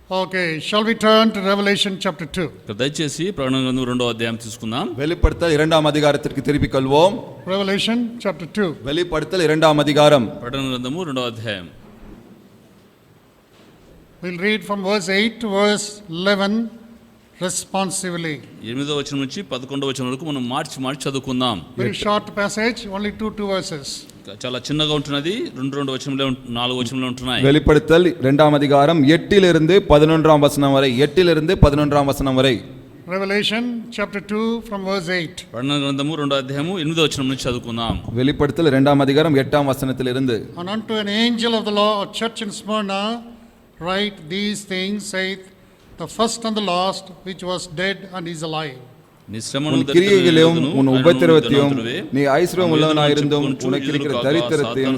Okay, shall we turn to Revelation chapter 2? దయచేసి ప్రకటన గ్రంథం 2వ అధ్యాయం తీసుకుందాం. வெளிப்படுத்தல் 2ஆம் அதிகாரத்திற்கு திருப்பிக் கொள்வோம். Revelation chapter 2. வெளிப்படுத்தல் 2ஆம் அதிகாரம். ప్రకటన గ్రంథము 2వ అధ్యాయం. We'll read from verse 8 to verse 11 responsively. 8వ వచనం నుంచి 11వ వచనం వరకు మనం మార్చి చదువుకుందాం. Very short passage, only two verses. చాలా చిన్నగా ఉంటున్నది. 2 వచనంలో 4 వచనంలో ఉంటున్నాయి. வெளிப்படுத்தல் 2ஆம் அதிகாரம் 8 11ஆம் வசனம் வரை 8 11ஆம் வசனம் வரை. Revelation chapter 2 from verse 8. ప్రకటన గ్రంథము 2వ అధ్యాయము 8వ వచనం నుంచి చదువుకుందాం. வெளிப்படுத்தல் 2ஆம் அதிகாரம் 8ஆம் வசனத்திலிருந்து. And unto an angel of the Lord church in Smyrna write these things, saith the first and the last, which was dead and is alive. உன் கிரியைகளையும் உன் உபத்திரவத்தையும் நீ ஐஸ்வர்யம் உள்ளவனாயிருந்தும் உனக்கு இருக்கிற தரித்திரத்தையும்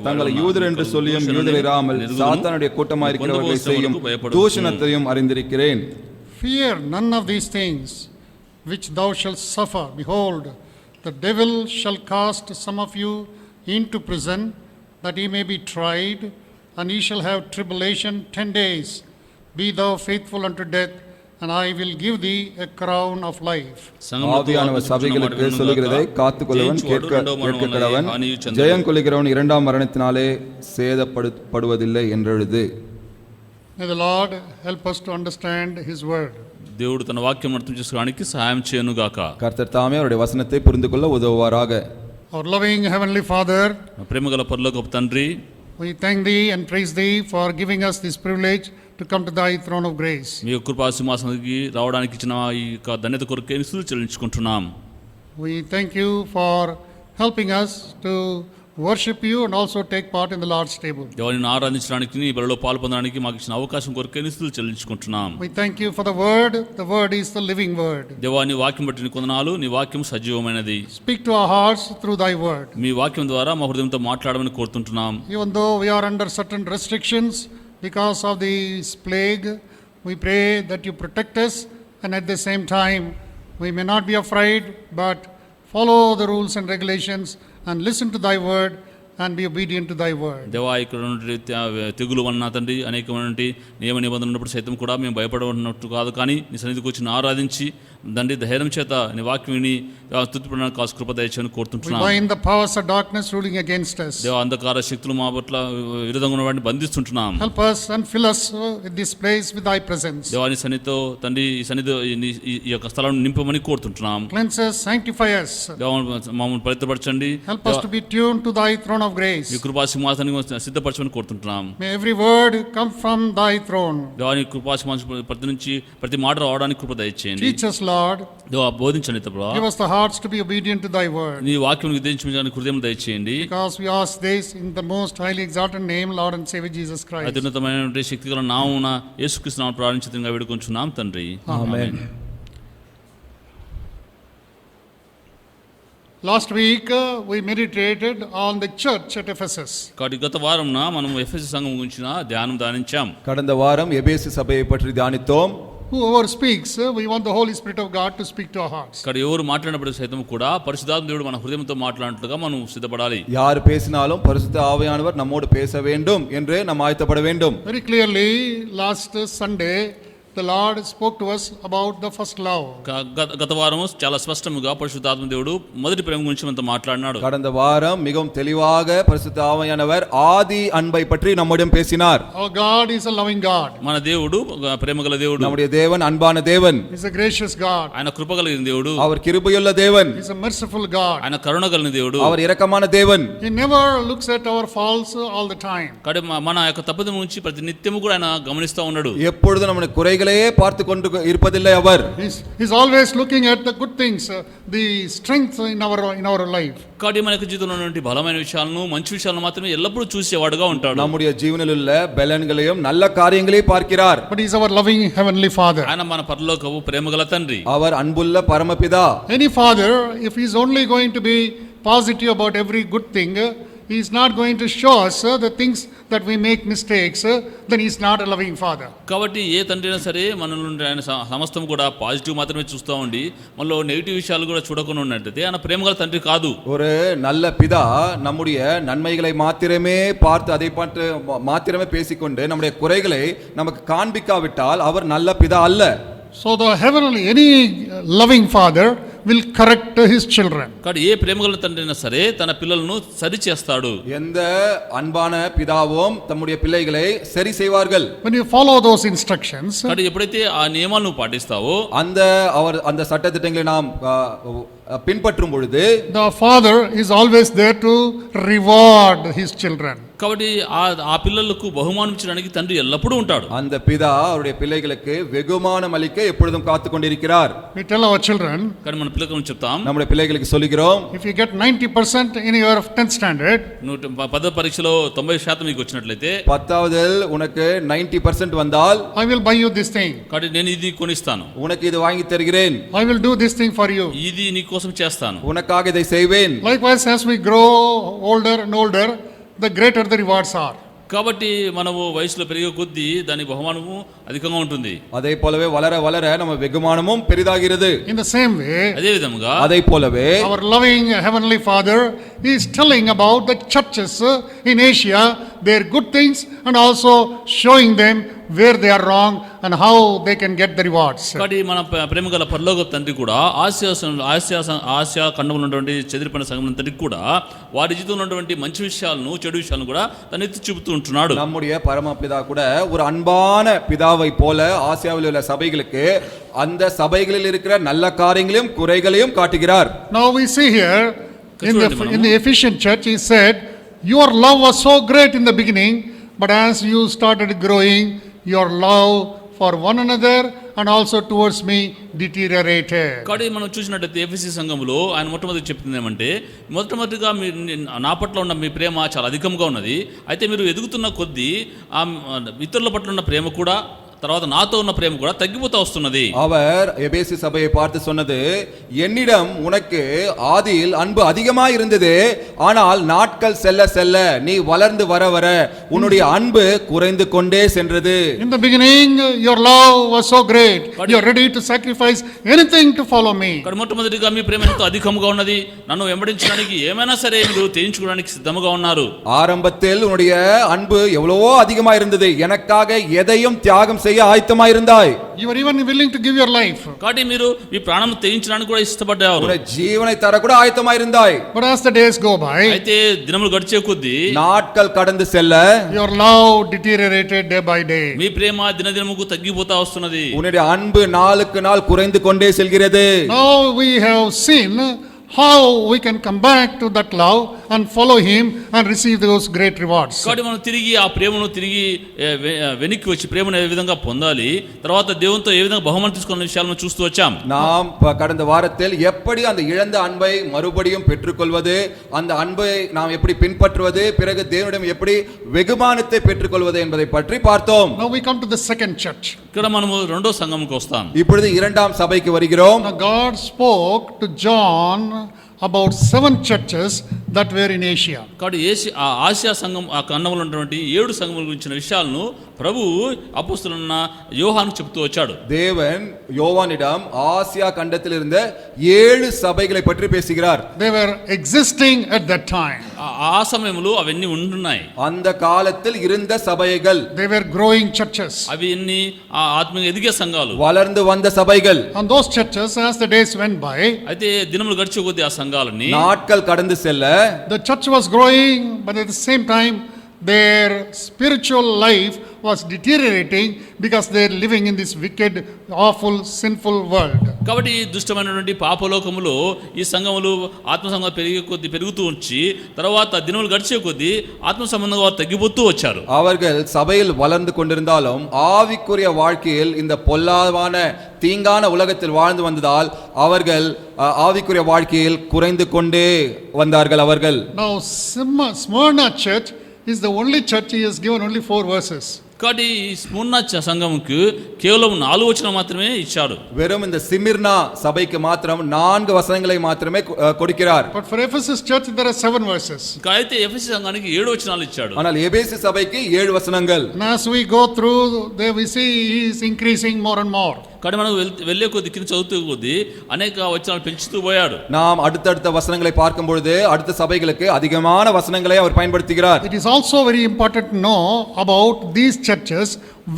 தங்களை யூதர் என்று சொல்லியும் யூதர் இராமல் சாத்தானுடைய கூட்டமாயிருக்கிறவர்களை செய்யும் தூஷணத்தையும் அறிந்திருக்கிறேன். Fear none of these things which thou shalt suffer. Behold, the devil shall cast some of you into prison, that ye may be tried, and ye shall have tribulation 10 days. Be thou faithful unto death, and I will give thee a crown of life. ஆவியானவர் சபைகளுக்கு சொல்லுகிறதை காத்துக்கொள்ளவன் கேட்க கடவன். ஜெயம் கொள்ளுகிறவன் 2ஆம் மரணத்தினாலே சேதப்படுவதில்லை என்றெழுது. May the Lord help us to understand his word. దేవుడు తన వాక్యం అర్థం చేసుకోవడానికి సహాయం చేయను గాక. కర్తర్ తామే அவருடைய వచనத்தை புரிந்துకొள்ள ఉదవువారాக. Our loving heavenly Father, ప్రేమగల పరలోకపు తండ్రి, we thank thee and praise thee for giving us this privilege to come to thy throne of grace. మీ కృపా సింహాసనానికి రావడానికి ఇచ్చిన ఈ ధన్యత కొరకే స్తుతులు చెల్లించుకుంటున్నాం. We thank you for helping us to worship you and also take part in the Lord's table. దేవుని ఆరాధించడానికి నీ బలిలో పాల్పొందడానికి మాకు ఇచ్చిన అవకాశం కొరకే స్తుతులు చెల్లించుకుంటున్నాం. We thank you for the word. The word is the living word. దేవాని వాక్యం బట్టి నీకు వందనాలు. నీ వాక్యం సజీవమైనది. Speak to our hearts through thy word. మీ వాక్యం ద్వారా మా హృదయంతో మాట్లాడమని కోరుతుంటున్నాం. Even though we are under certain restrictions because of this plague, we pray that you protect us, and at the same time we may not be afraid, but follow the rules and regulations and listen to thy word and be obedient to thy word. దేవా, ఇక్కడ తెగులు వలన తండ్రి అనేకమైన నియమ నిబంధనలు ఉన్నప్పుడు సైతం కూడా మేము భయపడనట్టు కాదు, కానీ నీ సన్నిధికి వచ్చి ఆరాధించి తండ్రి ధైర్యం చేత నీ వాక్యం విని స్తుతిపడడానికి కాసు కృప దయచేయని కోరుతుంటున్నాం. We bind the powers of darkness ruling against us. దేవా, అంధకార శక్తులు మా పట్ల విరోధంగా ఉన్న వాటిని బంధిస్తుంటున్నాం. Help us and fill us in this place with thy presence. దేవా, నీ సన్నిధితో తండ్రి ఈ సన్నిధి ఈ యొక్క స్థలాన్ని నింపమని కోరుతుంటున్నాం. Cleanse us, sanctify us. దేవా, మమ్మల్ని పవిత్రపరచండి. Help us to be tuned to thy throne of grace. ఈ కృపా సింహాసనాన్ని సిద్ధపరచమని కోరుతుంటున్నాం. May every word come from thy throne. దేవా, నీ కృపా సింహాసనం ప్రతి నుంచి ప్రతి మాట రావడానికి కృప దయచేయండి. Teach us, Lord. దేవా, బోధించండి ప్రభువా. Give us the hearts to be obedient to thy word. నీ వాక్యం విధించడానికి హృదయం దయచేయండి. Because we ask this in the most highly exalted name, Lord and Savior Jesus Christ. అత్యున్నతమైన శక్తిగల నామమున యేసుక్రీస్తు నామమున ప్రార్థించుచున్నాము వేడుకొంచున్నాం తండ్రి. ఆమేన్. Last week we meditated on the church at Ephesus. గత వారంన మనం ఎఫెసు సంఘం గురించి ధ్యానించాం. கடந்த வாரம் எபேசு சபையை பற்றி தியானித்தோம். Whoever speaks, we want the Holy Spirit of God to speak to our hearts. ఇక్కడ ఎవరు మాట్లాడినప్పుడు సైతం కూడా పరిశుద్ధాత్మ దేవుడు మన హృదయంతో మాట్లాడినట్లుగా మనం సిద్ధపడాలి. யார் பேசினாலும் பரிசுத்த ஆவியானவர் நம்மோடு பேச வேண்டும் என்று நாம் ஆயத்தப்பட வேண்டும். Very clearly last Sunday the Lord spoke to us about the first love. గత వారం చాలా స్పష్టంగా పరిశుద్ధాత్మ దేవుడు మొదటి ప్రేమ గురించి మనతో మాట్లాడినాడు. கடந்த வாரம் மிகவும் தெளிவாக பரிசுத்த ஆவியானவர் ஆதி அன்பை பற்றி நம்மிடம் பேசினார். Our God is a loving God. మన దేవుడు ప్రేమగల దేవుడు. நம்முடைய தேவன் அன்பான தேவன். He is a gracious God. ఆయన కృపగలిగిన దేవుడు. அவர் கிருபையுள்ள தேவன். He is a merciful God. ఆయన కరుణగలిగిన దేవుడు. அவர் இரக்கமான தேவன். He never looks at our faults all the time. మన యొక్క తప్పిదం నుంచి ప్రతి నిత్యము కూడా ఆయన గమనిస్తూ ఉన్నాడు. எப்பொழுதும் நம்முடைய குறைகளை பார்த்து கொண்டு இருப்பதில்லை அவர். He's always looking at the good things, the strength in our life. కాడి మన జీవితంలో ఉన్నటువంటి బలమైన విషయాలను మంచి విషయాలను మాత్రమే ఎల్లప్పుడూ చూసేవాడుగా ఉంటాడు. நம்முடைய జీవనలో உள்ள బలహీనగளையும் நல்ல காரியங்களையும் பார்க்கிறார். But he is our loving heavenly Father. ఆయన మన పరలోకపు ప్రేమగల తండ్రి. அவர் அன்புள்ள பரமபிதா. Any father, if he is only going to be positive about every good thing, He is not going to show us the things that we make mistakes, then he is not a loving father. కాబట్టి ఏ తండ్రి అయినా సరే మన నుండి ఆయన సమస్తం కూడా positive మాత్రమే చూస్తూ ఉండి మనలో నెగిటివ్ విషయాలు కూడా చూడకుండా ఉన్నట్టయితే ఆయన ప్రేమగల తండ్రి కాదు. ஒரு நல்ல பிதா நம்முடைய நன்மைகளை மாத்திரமே பார்த்து அதை பார்த்து மாத்திரமே பேசிக்கொண்டு நம்முடைய குறைகளை நமக்கு காண்பிக்காவிட்டால் அவர் நல்ல பிதா அல்ல. So the heavenly, any loving father will correct his children. కాబట్టి ఏ ప్రేమగల తండ్రి అయినా సరే తన పిల్లలను సరి చేస్తాడు. எந்த அன்பான பிதாவும் தம்முடைய பிள்ளைகளை சரி செய்வார்கள். When you follow those instructions, కాబట్టి ఎప్పుడైతే ఆ నియమాలను పాటిస్తావో அந்த சட்டதிட்டங்களை நாம் பின்பற்றும் பொழுது the father is always there to reward his children. కాబట్టి ఆ పిల్లలకు బహుమానం ఇచ్చడానికి తండ్రి ఎల్లప్పుడూ ఉంటాడు. அந்த பிதா அவருடைய பிள்ளைகளுக்கு வெகுமானம் அளிக்க எப்பொழுதும் காத்து கொண்டிருக்கிறார். We tell our children, కానీ మన పిల్లలకు చెప్తాం, நம்முடைய பிள்ளைகளுக்கு சொல்லுகிறோம், if you get 90% in your 10th standard, 10వ పరీక్షలో 90% మీకు వచ్చినట్లయితే 10వதில் உனக்கு 90% வந்தால் I will buy you this thing. కాబట్టి నేను ఇది కొనిస్తాను, உனக்கு இது வாங்கி தருகிறேன், I will do this thing for you. ఇది నీ కోసం చేస్తాను, உனக்காக இதை செய்வேன். Likewise, as we grow older and older, the greater the rewards are. కాబట్టి మనము వయసులో పెరిగే కొద్దీ దాని బహుమానము అధికంగా ఉంటుంది. அதே போலவே வளர வளர நம்ம வெகுமானமும் பெரிதாகிறது. In the same way, అదే విధముగా அதே போலவே our loving heavenly father is telling about the churches in Asia, their good things, and also showing them where they are wrong and how they can get the rewards. కాబట్టి మన ప్రేమగల పరలోక తండ్రి కూడా ఆసియా ఖండంలో ఉన్నటువంటి చెదిరిపోయిన సంఘమంతటికి కూడా వారి జీవితంలో ఉన్నటువంటి మంచి విషయాలను చెడు విషయాలను కూడా తన ఎత్తి చూపుతూ ఉంటున్నాడు. நம்முடைய பரமபிதா கூட ஒரு அன்பான பிதாவை போல ஆசியாவில் உள்ள சபைகளுக்கு அந்த சபைகளில் இருக்கிற நல்ல காரியங்களையும் குறைகளையும் காட்டுகிறார். Now we see here in the Ephesian church, he said, your love was so great in the beginning, but as you started growing, your love for one another and also towards me deteriorated. కాబట్టి మనం చూసినట్లయితే ఎఫెసీ సంఘములో ఆయన మొట్టమొదటి చెప్తుంది ఏమంటే, మొట్టమొదటిగా నా పట్ల ఉన్న మీ ప్రేమ చాలా అధికంగా ఉన్నది, అయితే మీరు ఎదుగుతున్న కొద్దీ ఆ ఇతరుల పట్ల ఉన్న ప్రేమ కూడా తర్వాత నాతో ఉన్న ప్రేమ కూడా తగ్గిపోతూ వస్తున్నది. அவர் எபேசு சபையை பார்த்து சொன்னது, என்னிடம் உனக்கு ஆதியில் அன்பு அதிகமாக இருந்தது, ஆனால் நாட்கள் செல்ல செல்ல நீ வளர்ந்து வர வர உன்னுடைய அன்பு குறைந்து கொண்டே சென்றது. In the beginning your love was so great, you are ready to sacrifice anything to follow me. మొట్టమొదటిగా మీ ప్రేమ ఎంతో అధికంగా ఉన్నది, నన్ను వెంబడించడానికి ఏమైనా సరే మీరు తెయించుకోవడానికి సిద్ధంగా ఉన్నారు. ஆரம்பத்தில் உன்னுடைய அன்பு எவ்வளவோ அதிகமாக இருந்தது, எனக்காக எதையும் தியாகம் செய்ய ஆயத்தமாக இருந்தாய். You were even willing to give your life. కాబట్టి మీరు మీ ప్రాణం తెయించడానికి కూడా ఇష్టపడ్డారు, உன்னுடைய ஜீவனை தர கூட ஆயத்தமாக இருந்தாய். But as the days go by, అయితే దినములు గడిచే కొద్దీ நாட்கள் கடந்து செல்ல your love deteriorated day by day. మీ ప్రేమ దినదినముకు తగ్గిపోతా వస్తున్నది. உன்னுடைய அன்பு நாளுக்கு நாள் குறைந்து கொண்டே செல்கிறது. Now we have seen how we can come back to that love and follow him and receive those great rewards. కాబట్టి మనం తిరిగి ఆ ప్రేమను తిరిగి వెనక్కి వచ్చి ప్రేమను ఏ విధంగా పొందాలి, తర్వాత దేవునితో ఏ విధంగా బహుమానం తీసుకున్న విషయాలను చూస్తూ వచ్చాం. நாம் கடந்த வாரத்தில் எப்படி அந்த இழந்த அன்பை மறுபடியும் பெற்றுக்கொள்வது, அந்த அன்பை நாம் எப்படி பின்பற்றுவது, பிறகு தேவனிடம் எப்படி வெகுமானத்தை பெற்றுக்கொள்வது என்பதை பற்றி பார்த்தோம். Now we come to the second church. ఇక్కడ మనము రెండో సంఘంకి వస్తాం. இப்பொழுது இரண்டாம் சபைக்கு வருகிறோம். Now God spoke to John about 7 churches that were in Asia. కాబట్టి ఆసియా సంఘం ఆ ఖండంలో ఉన్నటువంటి 7 సంఘముల గురించిన విషయాలను ప్రభు అపోస్తలున్న యోహాను చెప్తూ వచ్చాడు. தேவன் யோவானிடம் ஆசியா கண்டத்தில் இருந்த 7 சபைகளை பற்றி பேசுகிறார். They were existing at that time. ఆ సమయంలో అవన్నీ ఉంటున్నాయి. அந்த காலத்தில் இருந்த சபைகள், They were growing churches. అవి ఎన్ని ఆత్మీయ ఎదిగే సంఘాలు, வளர்ந்து வந்த சபைகள். And those churches, as the days went by, అయితే దినములు గడిచే కొద్దీ ఆ సంఘాలని நாட்கள் கடந்து செல்ல the church was growing, but at the same time their spiritual life was deteriorating because they are living in this wicked, awful, sinful world. కాబట్టి దుష్టమైనటువంటి పాపలోకములో ఈ సంఘములు ఆత్మ సంఘం పెరుగుతూ వచ్చి తర్వాత దినములు గడిచే కొద్దీ ఆత్మ సంబంధంగా వారు తగ్గిపోతూ వచ్చారు. அவர்கள் சபையில் வளர்ந்து கொண்டிருந்தாலும் ஆவிக்குரிய வாழ்க்கையில் இந்த பொல்லாதான தீங்கான உலகத்தில் வாழ்ந்து வந்ததால் அவர்கள் ஆவிக்குரிய வாழ்க்கையில் குறைந்து கொண்டே வந்தார்கள். அவர்கள் Now Smyrna church is the only church he has given only 4 verses. కాబట్టి ఈ స్ముర్నా సంఘముకు కేవలం 4 వచనం మాత్రమే ఇచ్చాడు. வெறும் இந்த சிமிர்னா சபைக்கு மாத்திரம் 4 வசனங்களை மாத்திரமே கொடுக்கிறார். But for Ephesus church there are 7 verses. అయితే ఎఫెసీ సంఘానికి 7 వచనాలు ఇచ్చాడు. ஆனால் எபேசு சபைக்கு 7 வசனங்கள். And as we go through there we see he is increasing more and more. కానీ మనం వెళ్ళే కొద్ది కింద చదువుతూ కొద్ది అనేక వచనాలు పెంచుతూ పోయాడు. நாம் அடுத்தடுத்த வசனங்களை பார்க்கும் பொழுது அடுத்த சபைகளுக்கு அதிகமான வசனங்களை அவர் பயன்படுத்துகிறார். It is also very important to know about these churches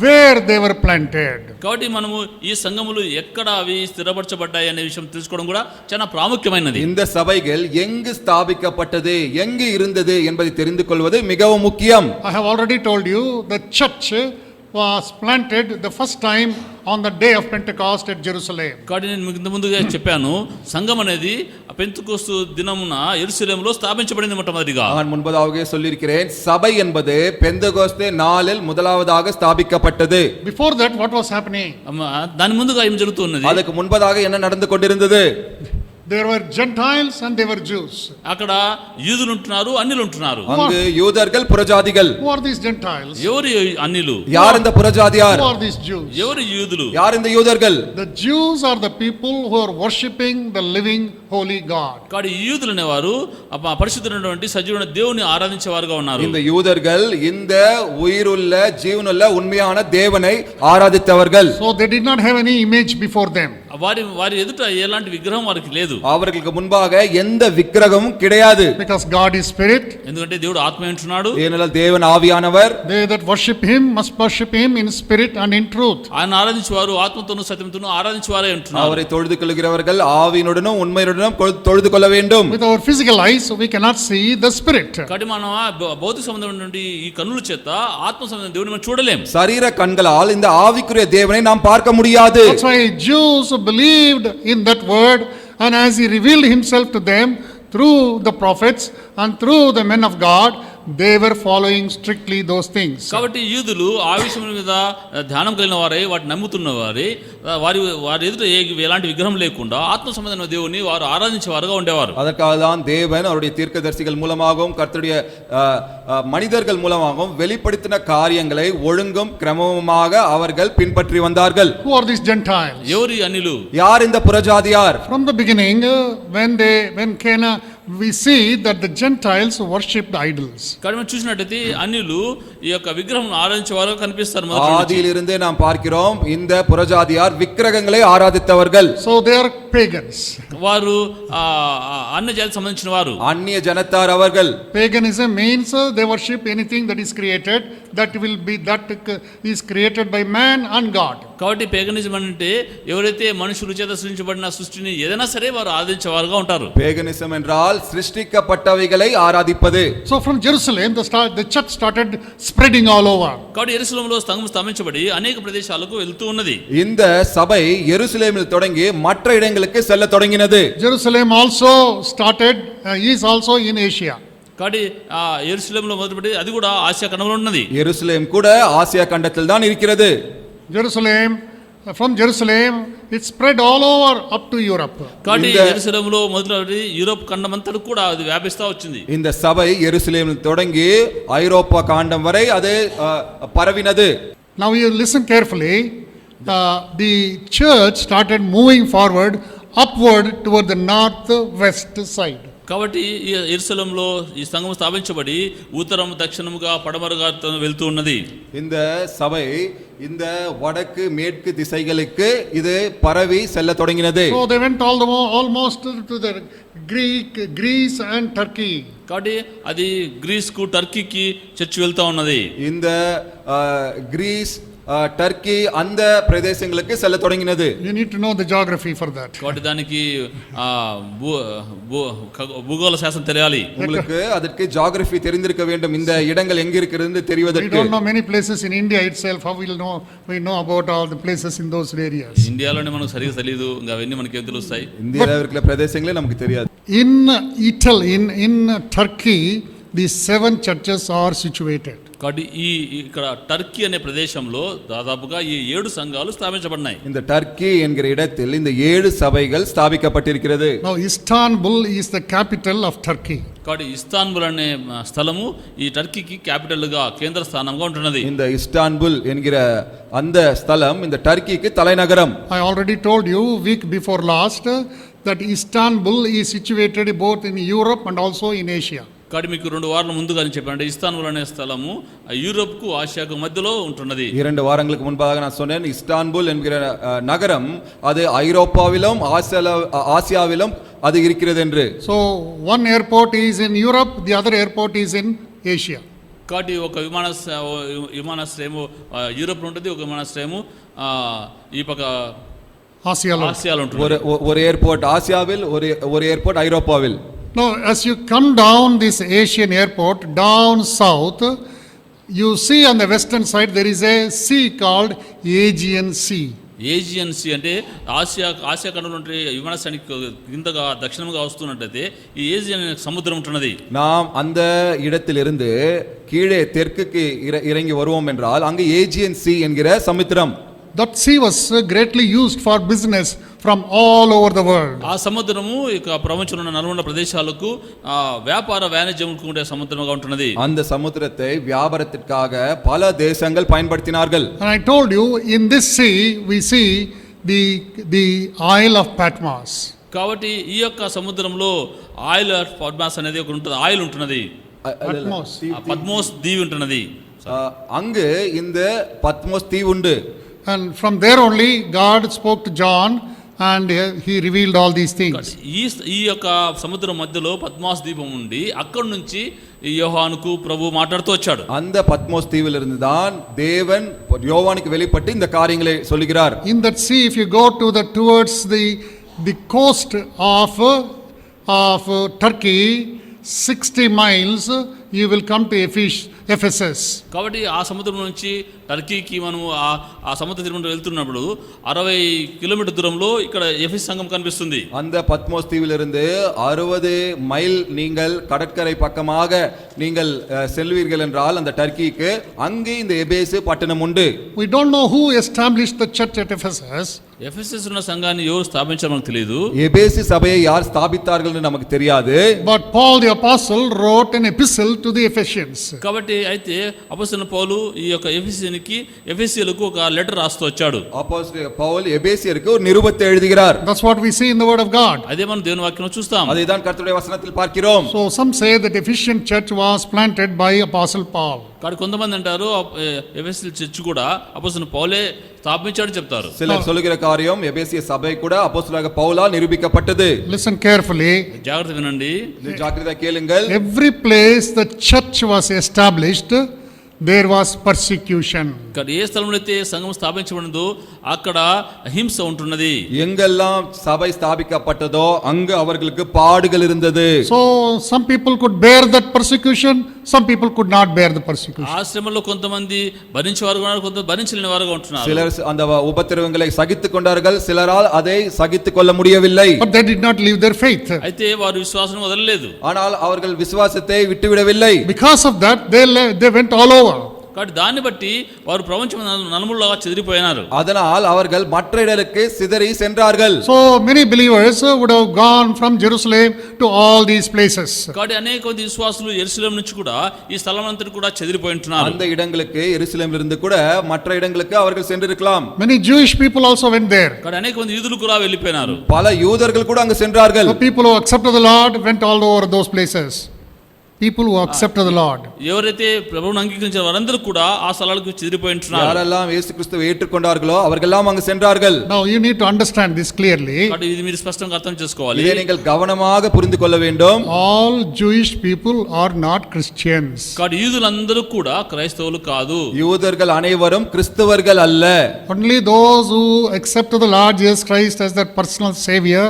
where they were planted. కాబట్టి మనము ఈ సంఘములు ఎక్కడ అవి స్థిరపరచబడ్డాయి అనే విషయం తెలుసుకోవడం కూడా చాలా ప్రాముఖ్యమైనది. இந்த சபைகள் எங்கு ஸ்தாபிக்கப்பட்டது எங்கு இருந்தது என்பதை தெரிந்து கொள்வது மிகவும் முக்கியம். I have already told you the church was planted the first time on the day of Pentecost at Jerusalem. కాబట్టి నేను మీకు ముందుగా చెప్పాను సంఘం అనేది పెంతెకోస్తు దినమున యెరూషలేములో స్థాపించబడింది మొట్టమొదటిగా. நான் முன்பதாகவே சொல்லியிருக்கிறேன் சபை என்பது பெந்தெகோஸ்தே நாளில் முதலாவதாக ஸ்தாபிக்கப்பட்டது. Before that what was happening? దాని ముందుగా ఏం జరుగుతున్నది? அதுக்கு முன்பதாக என்ன நடந்து கொண்டிருந்தது? There were Gentiles and they were Jews. అక్కడ యూదులు ఉంటున్నారు అన్యులు ఉంటున్నారు. அங்கு யூதர்கள் புறஜாதிகள். Who are these Gentiles? ఎవరు అన్యులు? யார் இந்த புறஜாதியார்? Who are these Jews? ఎవరు యూదులు? யார் இந்த யூதர்கள்? The Jews are the people who are worshipping the living holy God. కాబట్టి యూదులు అనేవారు పరిశుద్ధుడైనటువంటి సజీవుడైన దేవుని ఆరాధించేవారుగా ఉన్నారు. இந்த யூதர்கள் இந்த உயிருள்ள ஜீவனுள்ள உண்மையான தேவனை ஆராதித்தவர்கள். So they did not have any image before them. వారి ఎదుట ఎలాంటి విగ్రహం వారికి లేదు. அவர்களுக்கு முன்பாக எந்த விக்கிரகமும் கிடையாது. Because God is spirit. ఎందుకంటే దేవుడు ఆత్మ ఉంటున్నాడు. ஏனென்றால் தேவன் ஆவியானவர். They that worship him must worship him in spirit and in truth. ఆయన ఆరాధించేవారు ఆత్మతోను సత్యముతోను ఆరాధించేవారే ఉంటున్నారు. அவரை தொழுது கொள்கிறவர்கள் ஆவியினுடனும் உண்மையுடனும் தொழுது கொள்ள வேண்டும். With our physical eyes we cannot see the spirit. కాబట్టి మనం భౌతిక సంబంధమైనటువంటి ఈ కన్నుల చేత ఆత్మ సంబంధమైన దేవుని మనం చూడలేం. శరీర కన్నులాல் இந்த ஆவிக்குரிய தேவனை நாம் பார்க்க முடியாது. That's why Jews believed in that word, and as he revealed himself to them through the prophets and through the men of God, they were following strictly those things. కాబట్టి యూదులు ఆ విషయం మీద ధ్యానం కలిగిన వారై వాటిని నమ్ముతున్న వారి ఎదుట ఎలాంటి విగ్రహం లేకుండా ఆత్మ సంబంధమైన దేవుని వారు ఆరాధించేవారుగా ఉండేవారు. அதற்காக தான் தேவன் அவருடைய தீர்க்கதரிசிகள் மூலமாகவும் கர்த்தருடைய மனிதர்கள் மூலமாகவும் வெளிப்படுத்தின காரியங்களை ஒழுங்கும் கிரமமாக அவர்கள் பின்பற்றி வந்தார்கள். Who are these Gentiles? ఎవరు అన్యులు? யார் இந்த புறஜாதியார்? From the beginning when Cana we see that the Gentiles worshipped idols. కానీ మనం చూసినట్లయితే అన్యులు ఈ యొక్క విగ్రహం ఆరాధించేవారుగా కనిపిస్తారు. ఆదిயிலிருந்தே நாம் பார்க்கிறோம் இந்த புறஜாதியார் విగ్రహங்களை ఆరాధిத்தவர்கள். So they are pagans. వారు అన్య జాతికి సంబంధించిన వారు. అన్య జనతార్ అవர்கள். Paganism means they worship anything that is created that is created by man and God. కాబట్టి పేగనిజం అంటే ఎవరైతే మనుషుల చేత సృష్టించబడిన సృష్టిని ఏదైనా సరే వారు ఆరాధించేవారుగా ఉంటారు. పేగనిజం என்றால் సృష్టించబట్టவைகளை ఆరాధిப்பது. So from Jerusalem the church started spreading all over. కాబట్టి యెరూషలేములో సంఘం స్థాపించబడి అనేక ప్రదేశాలకు వెళ్తూ ఉన్నది. இந்த சபை எருசலேமில் தொடங்கி மற்ற இடங்களுக்கு செல்ல தொடங்கினது. Jerusalem also started is also in Asia. కాబట్టి యెరూషలేములో మొదలుపెట్టి అది కూడా ఆసియా ఖండంలో ఉన్నది. எருசலேம் கூட ஆசியா கண்டத்தில் தான் இருக்கிறது. From Jerusalem it spread all over up to Europe. కాబట్టి యెరూషలేములో మొదలుపెట్టి యూరోప్ ఖండమంతటా కూడా అది వ్యాపిస్తా వచ్చింది. இந்த சபை எருசலேமில் தொடங்கி ஐரோப்பா காண்டம் வரை அது பரவினது. Now you listen carefully. The church started moving forward upward toward the northwest side. కాబట్టి యెరూషలేములో ఈ సంఘం స్థాపించబడి ఉత్తరం దక్షిణముగా పడమరగా వెళ్తూ ఉన్నది. இந்த சபை இந்த வடக்கு மேற்கு திசைகளுக்கு இது பரவி செல்ல தொடங்கினது. So they went almost to the Greece and Turkey. కాబట్టి అది గ్రీస్ కు టర్కీకి చర్చ్ వెళ్తా ఉన్నది. இந்த గ్రీస్ టర్కీ அந்த பிரதேசங்களுக்கு செல்ல தொடங்கினது. You need to know the geography for that. కాబట్టి దానికి భూగోళ శాస్త్రం తెలియాలి. உங்களுக்கு அதற்கு ஜியோகிராஃபி தெரிந்திருக்க வேண்டும். இந்த இடங்கள் எங்க இருக்குன்னு தெரிவதற்கு. We don't know many places in India itself. How we know about all the places in those areas. ఇండియాలోనే మనకు సరిగా తెలియదు. ఇంకా అవన్నీ మనకి ఏం తెలుస్తాయి? ఇండియాలో இருக்கிற பிரதேசங்களே நமக்கு தெரியாது. In Italy in Turkey these 7 churches are situated. కాబట్టి ఇక్కడ టర్కీ అనే ప్రదేశంలో దాదాపుగా ఈ 7 సంఘాలు స్థాపించబడినాయి. இந்த టర్కీ என்கிற இடத்தில் இந்த 7 சபைகள் ஸ்தாபிக்கப்பட்டிருக்கிறது. Now Istanbul is the capital of Turkey. కాబట్టి ఇస్తాన్బుల్ అనే స్థలము ఈ టర్కీకి క్యాపిటల్ గా కేంద్ర స్థానంగా ఉంటున్నది. இந்த இஸ்தான்புல் என்கிற அந்த ஸ்தலம் இந்த டர்க்கிக்கு தலைநகரம். I already told you week before last that Istanbul is situated both in Europe and also in Asia. కాబట్టి మీకు 2 వారాల ముందుగా నేను చెప్పాను, ఇస్తాన్బుల్ అనే స్థలము యూరోప్ కు ఆసియాకు మధ్యలో ఉంటున్నది. 2 வாரங்களுக்கு முன்பாக நான் சொன்னேன் இஸ்தான்புல் என்கிற நகரம் அது ஐரோப்பாவிலும் ஆசியாவிலும் அது இருக்கிறது என்று. So one airport is in Europe, the other airport is in Asia. కాబట్టి ఒక విమానాశ్రయము యూరోప్ లో ఉంటుంది, ఒక విమానాశ్రయము ఈ పక్క ఆసియాలో ఉంటుంది. ஒரு ஏர்போர்ட் ஆசியாவில், ஒரு ஏர்போர்ட் ஐரோப்பாவில். Now as you come down this Asian airport down south, you see on the western side there is a sea called Aegean Sea. Aegean sea అంటే ఆసియా ఖండంలో ఉంటే విమానాశ్రయానికి కిందగా దక్షిణంగా వస్తున్నట్టయితే ఈ ఏజియన్ సముద్రం ఉంటున్నది. நாம் அந்த இடத்திலிருந்து கீழே தெற்குக்கு இறங்கி வருவோம் என்றால் அங்கு ஏஜியன் சி என்கிற சமுத்திரம். That sea was greatly used for business from all over the world. ఆ సముద్రము ఇక ప్రపంచంలో ఉన్న నలుమూల ప్రదేశాలకు వ్యాపార వాణిజ్యములకు ఉండే సముద్రంగా ఉంటున్నది. அந்த சமுத்திரத்தை வியாபாரத்திற்காக பல தேசங்கள் பயன்படுத்தினார்கள். And I told you in this sea we see the Isle of Patmos. కాబట్టి ఈ యొక్క సముద్రంలో ఆయిల్ ఆఫ్ పద్మాస్ అనేది ఒకటి ఉంటుంది, ఆయిల్ ఉంటున్నది. పద్మోస్ దీవి ఉంటున్నది. அங்கு இந்த பத்மோஸ் தீவு உண்டு. And from there only God spoke to John and he revealed all these things. ఈ యొక్క సముద్రం మధ్యలో పద్మాస్ దీపం ఉండి అక్కడి నుంచి యోహానుకు ప్రభు మాట్లాడుతూ వచ్చాడు. அந்த பத்மோஸ் தீவிலிருந்து தான் தேவன் யோவானுக்கு வெளிப்பட்டு இந்த காரியங்களை சொல்லுகிறார். In that sea if you go towards the coast of Turkey 60 miles you will come to Ephesus. కాబట్టి ఆ సముద్రం నుంచి టర్కీకి మనము ఆ సముద్ర తీరం వెళ్తున్నప్పుడు 60 కిలోమీటర్ దూరంలో ఇక్కడ ఎఫెస్ సంఘం కనిపిస్తుంది. அந்த பத்மோஸ் தீவிலிருந்து 60 மைல் நீங்கள் கடற்கரை பக்கமாக நீங்கள் செல்வீர்கள் என்றால் அந்த டர்க்கிக்கு அங்கே இந்த எபேசு பட்டணம் உண்டு. We don't know who established the church at Ephesus. Ephesus ఉన్న సంఘాన్ని ఎవరు స్థాపించారో మనకు తెలియదు. ఎబేసు సభயை யார் స్థాపిத்தார்கள் என்று நமக்கு தெரியாது. But Paul the apostle wrote an epistle to the Ephesians. కాబట్టి అయితే అపొస్తలుడైన పౌలు ఈ యొక్క ఎఫెసీయులకు ఒక లెటర్ రాస్తూ వచ్చాడు. అపోస్తలుడైన పౌలు ఎబేసియருக்கு ஒரு நிருபத்தை எழுதுகிறார். That's what we see in the word of God. అదే మనం దేవుని వాక్యంలో చూస్తాం. అదేதான் கர்த்தருடைய வசனத்தில் பார்க்கிறோம். So some say that Ephesian church was planted by apostle Paul. కాబట్టి కొంతమంది అంటారు ఎఫెసీ చర్చ్ కూడా అపొస్తలుడైన పౌలే స్థాపించాడని చెప్తారు. சிலர் சொல்லுகிற காரியம் எபேசிய சபை கூட அப்போஸ்தலனாக பவுலால் நிரூபிக்கப்பட்டது. Listen carefully. జాగ్రత్తగా వినండి. జాగ్రత్తగా కేளுங்கள். Every place the church was established there was persecution. ఇక్కడ ఏ స్థలంలో అయితే సంఘం స్థాపించబడిందో అక్కడ హింస ఉంటున్నది. எங்கெல்லாம் சபை ஸ்தாபிக்கப்பட்டதோ அங்கு அவர்களுக்கு பாடுகள் இருந்தது. So some people could bear that persecution, some people could not bear the persecution. ఆశ్రమంలో కొంతమంది భరించేవారు ఉన్నారు, కొంతమంది భరించలేని వారుగా ఉంటున్నారు. சிலர் அந்த உபத்திரவங்களை சகித்துக் கொண்டார்கள், சிலரால் அதை சகித்துக் கொள்ள முடியவில்லை. But they did not leave their faith. అయితే వారు విశ్వాసం వదలలేదు. ஆனால் அவர்கள் விசுவாசத்தை விட்டுவிடவில்லை. Because of that they went all over. కాబట్టి దాన్ని బట్టి వారు ప్రపంచం నలుమూలగా చెదిరిపోయినారు. அதனால் அவர்கள் மற்ற இடங்களுக்கு சிதறி சென்றார்கள். So many believers would have gone from Jerusalem to all these places. కాబట్టి అనేక మంది విశ్వాసులు యెరూషలేము నుంచి కూడా ఈ స్థలమంతటి కూడా చెదిరిపోయి ఉంటున్నారు. அந்த இடங்களுக்கு యెరూషలేమిலிருந்து கூட మற்ற இடங்களுக்கு அவர்கள் சென்றிருக்கலாம். Many Jewish people also went there. కాబట్టి అనేక మంది యూదులు కూడా వెళ్ళిపోయినారు. பல யூதர்கள் கூட அங்கு சென்றார்கள். The people who accepted the Lord went all over those places. People who accepted the Lord. ఎవరైతే ప్రభువుని అంగీకరించారో వారందరూ కూడా ఆ స్థలాలకు చెదిరిపోయి ఉంటున్నారు. யாரெல்லாம் இயேசு கிறிஸ்துவை ஏற்றுக்கொண்டார்களோ அவர்களெல்லாம் அங்கு சென்றார்கள். Now you need to understand this clearly. కాబట్టి ఇది మీరు స్పష్టంగా అర్థం చేసుకోవాలి. இதை நீங்கள் கவனமாக புரிந்து கொள்ள வேண்டும். All Jewish people are not Christians. కాబట్టి యూదులందరూ కూడా క్రైస్తవులు కాదు. யூதர்கள் அனைவரும் கிறிஸ்தவர்கள் அல்ல. Only those who accept the Lord Jesus Christ as their personal savior,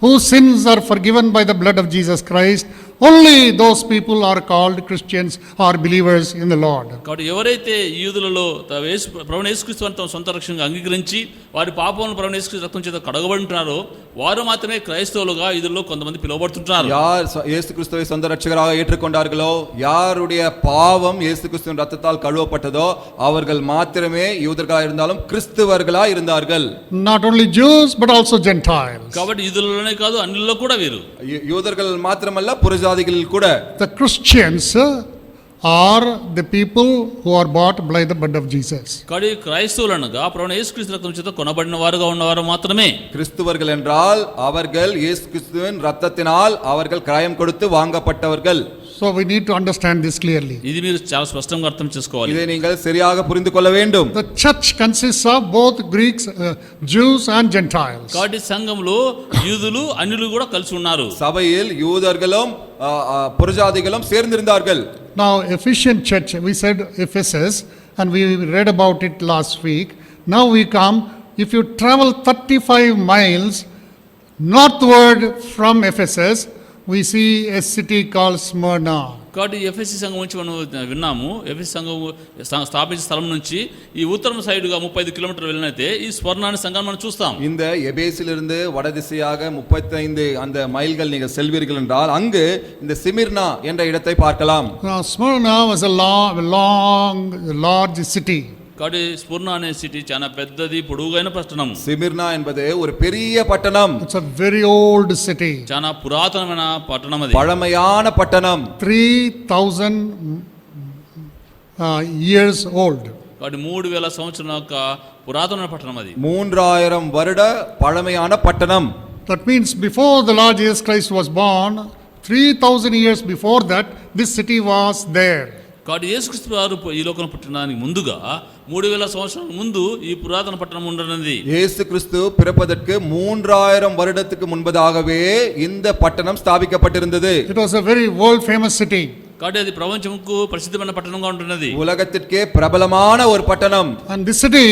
whose sins are forgiven by the blood of Jesus Christ, Only those people are called Christians or believers in the Lord. కాబట్టి ఎవరైతే యూదులలో ప్రభువైన యేసుక్రీస్తు తమ సొంత రక్షణగా అంగీకరించి వారి పాపములను ప్రభువైన యేసుక్రీస్తు రక్తం చేత కడగబడుతున్నారో వారు మాత్రమే క్రైస్తవులుగా యూదుల్లో కొంతమంది పిలువబడుతుంటారు. யார் இயேசு கிறிஸ்துவை சொந்த ரட்சகராக ஏற்றுக்கொண்டார்களோ, யாருடைய பாவம் இயேசு கிறிஸ்துவின் ரத்தத்தால் கழுவப்பட்டதோ அவர்கள் மாத்திரமே யூதர்களாக இருந்தாலும் கிறிஸ்தவர்களாக இருந்தார்கள். Not only Jews but also Gentiles. కాబట్టి యూదులలోనే కాదు అన్నిల్లో కూడా వీరు யூதர்கள் మాత్రమల్ల పురజాతిகளில் கூட. The Christians are the people who are bought by the blood of Jesus. కాబట్టి క్రైస్తవులు అనగా ప్రభువైన యేసుక్రీస్తు రక్తం చేత కొనబడిన వారుగా ఉన్నవారు మాత్రమే. கிறிஸ்தவர்கள் என்றால் அவர்கள் இயேசு கிறிஸ்துவின் ரத்தத்தினால் அவர்கள் கிரயம் கொடுத்து வாங்கப்பட்டவர்கள். So we need to understand this clearly. ఇది మీరు చాలా స్పష్టంగా అర్థం చేసుకోవాలి. இதை நீங்கள் சரியாக புரிந்து கொள்ள வேண்டும். The church consists of both Greeks, Jews and Gentiles. కాబట్టి సంఘంలో యూదులు అన్యులు కూడా కలిసి ఉన్నారు. சபையில் யூதர்களும் புரஜாதிகளும் சேர்ந்திருந்தார்கள். Now Ephesian church, we said Ephesus and we read about it last week. Now we come, if you travel 35 miles northward from Ephesus, we see a city called Smyrna. కాబట్టి ఎఫెసీ సంఘం నుంచి మనం విన్నాము. ఎఫెసీ సంఘం స్థాపించిన స్థలం నుంచి ఈ ఉత్తరం సైడ్గా 35 కిలోమీటర్లు వెళ్ళినైతే ఈ స్వర్ణాన్ని సంఘాన్ని మనం చూస్తాం. இந்த எபேசிலிருந்து வடதிசையாக 35 அந்த மைல்கள் நீங்கள் செல்வீர்கள் என்றால் அங்கு இந்த சிமிர்னா என்ற இடத்தை பார்க்கலாம். Now Smyrna was a large city. కాబట్టి స్ఫుర్ణ అనే సిటీ చాలా పెద్దది, పొడుగైన పట్టణం. సిమిర్నా என்பது ஒரு பெரிய పట్టణం. It's a very old city. చాలా పురాతనమైన పట్టణం అది. పழமையான పట్టణం. 3000 years old. కాబట్టి 3000 సంవత్సరాల యొక్క పురాతన పట్టణం అది. 3000 வருட పழமையான పట్టణం. That means before the Lord Jesus Christ was born, 3000 years before that, this city was there. కాబట్టి యేసుక్రీస్తు వారు ఈ లోకంలో పుట్టడానికి ముందుగా 3000 సంవత్సరాల ముందు ఈ పురాతన పట్టణం ఉండనుంది. యేసు క్రీస్తు பிறப்பதற்கு 3000 வருடத்துக்கு முன்பதாகவே இந்த பட்டணம் ஸ்தாபிக்கப்பட்டிருந்தது. It was a very world famous city. కాబట్టి అది ప్రపంచంకు ప్రసిద్ధమైన పట్టణంగా ఉంటున్నది. உலகத்திற்கே பிரபலமான ஒரு பட்டணம். And this city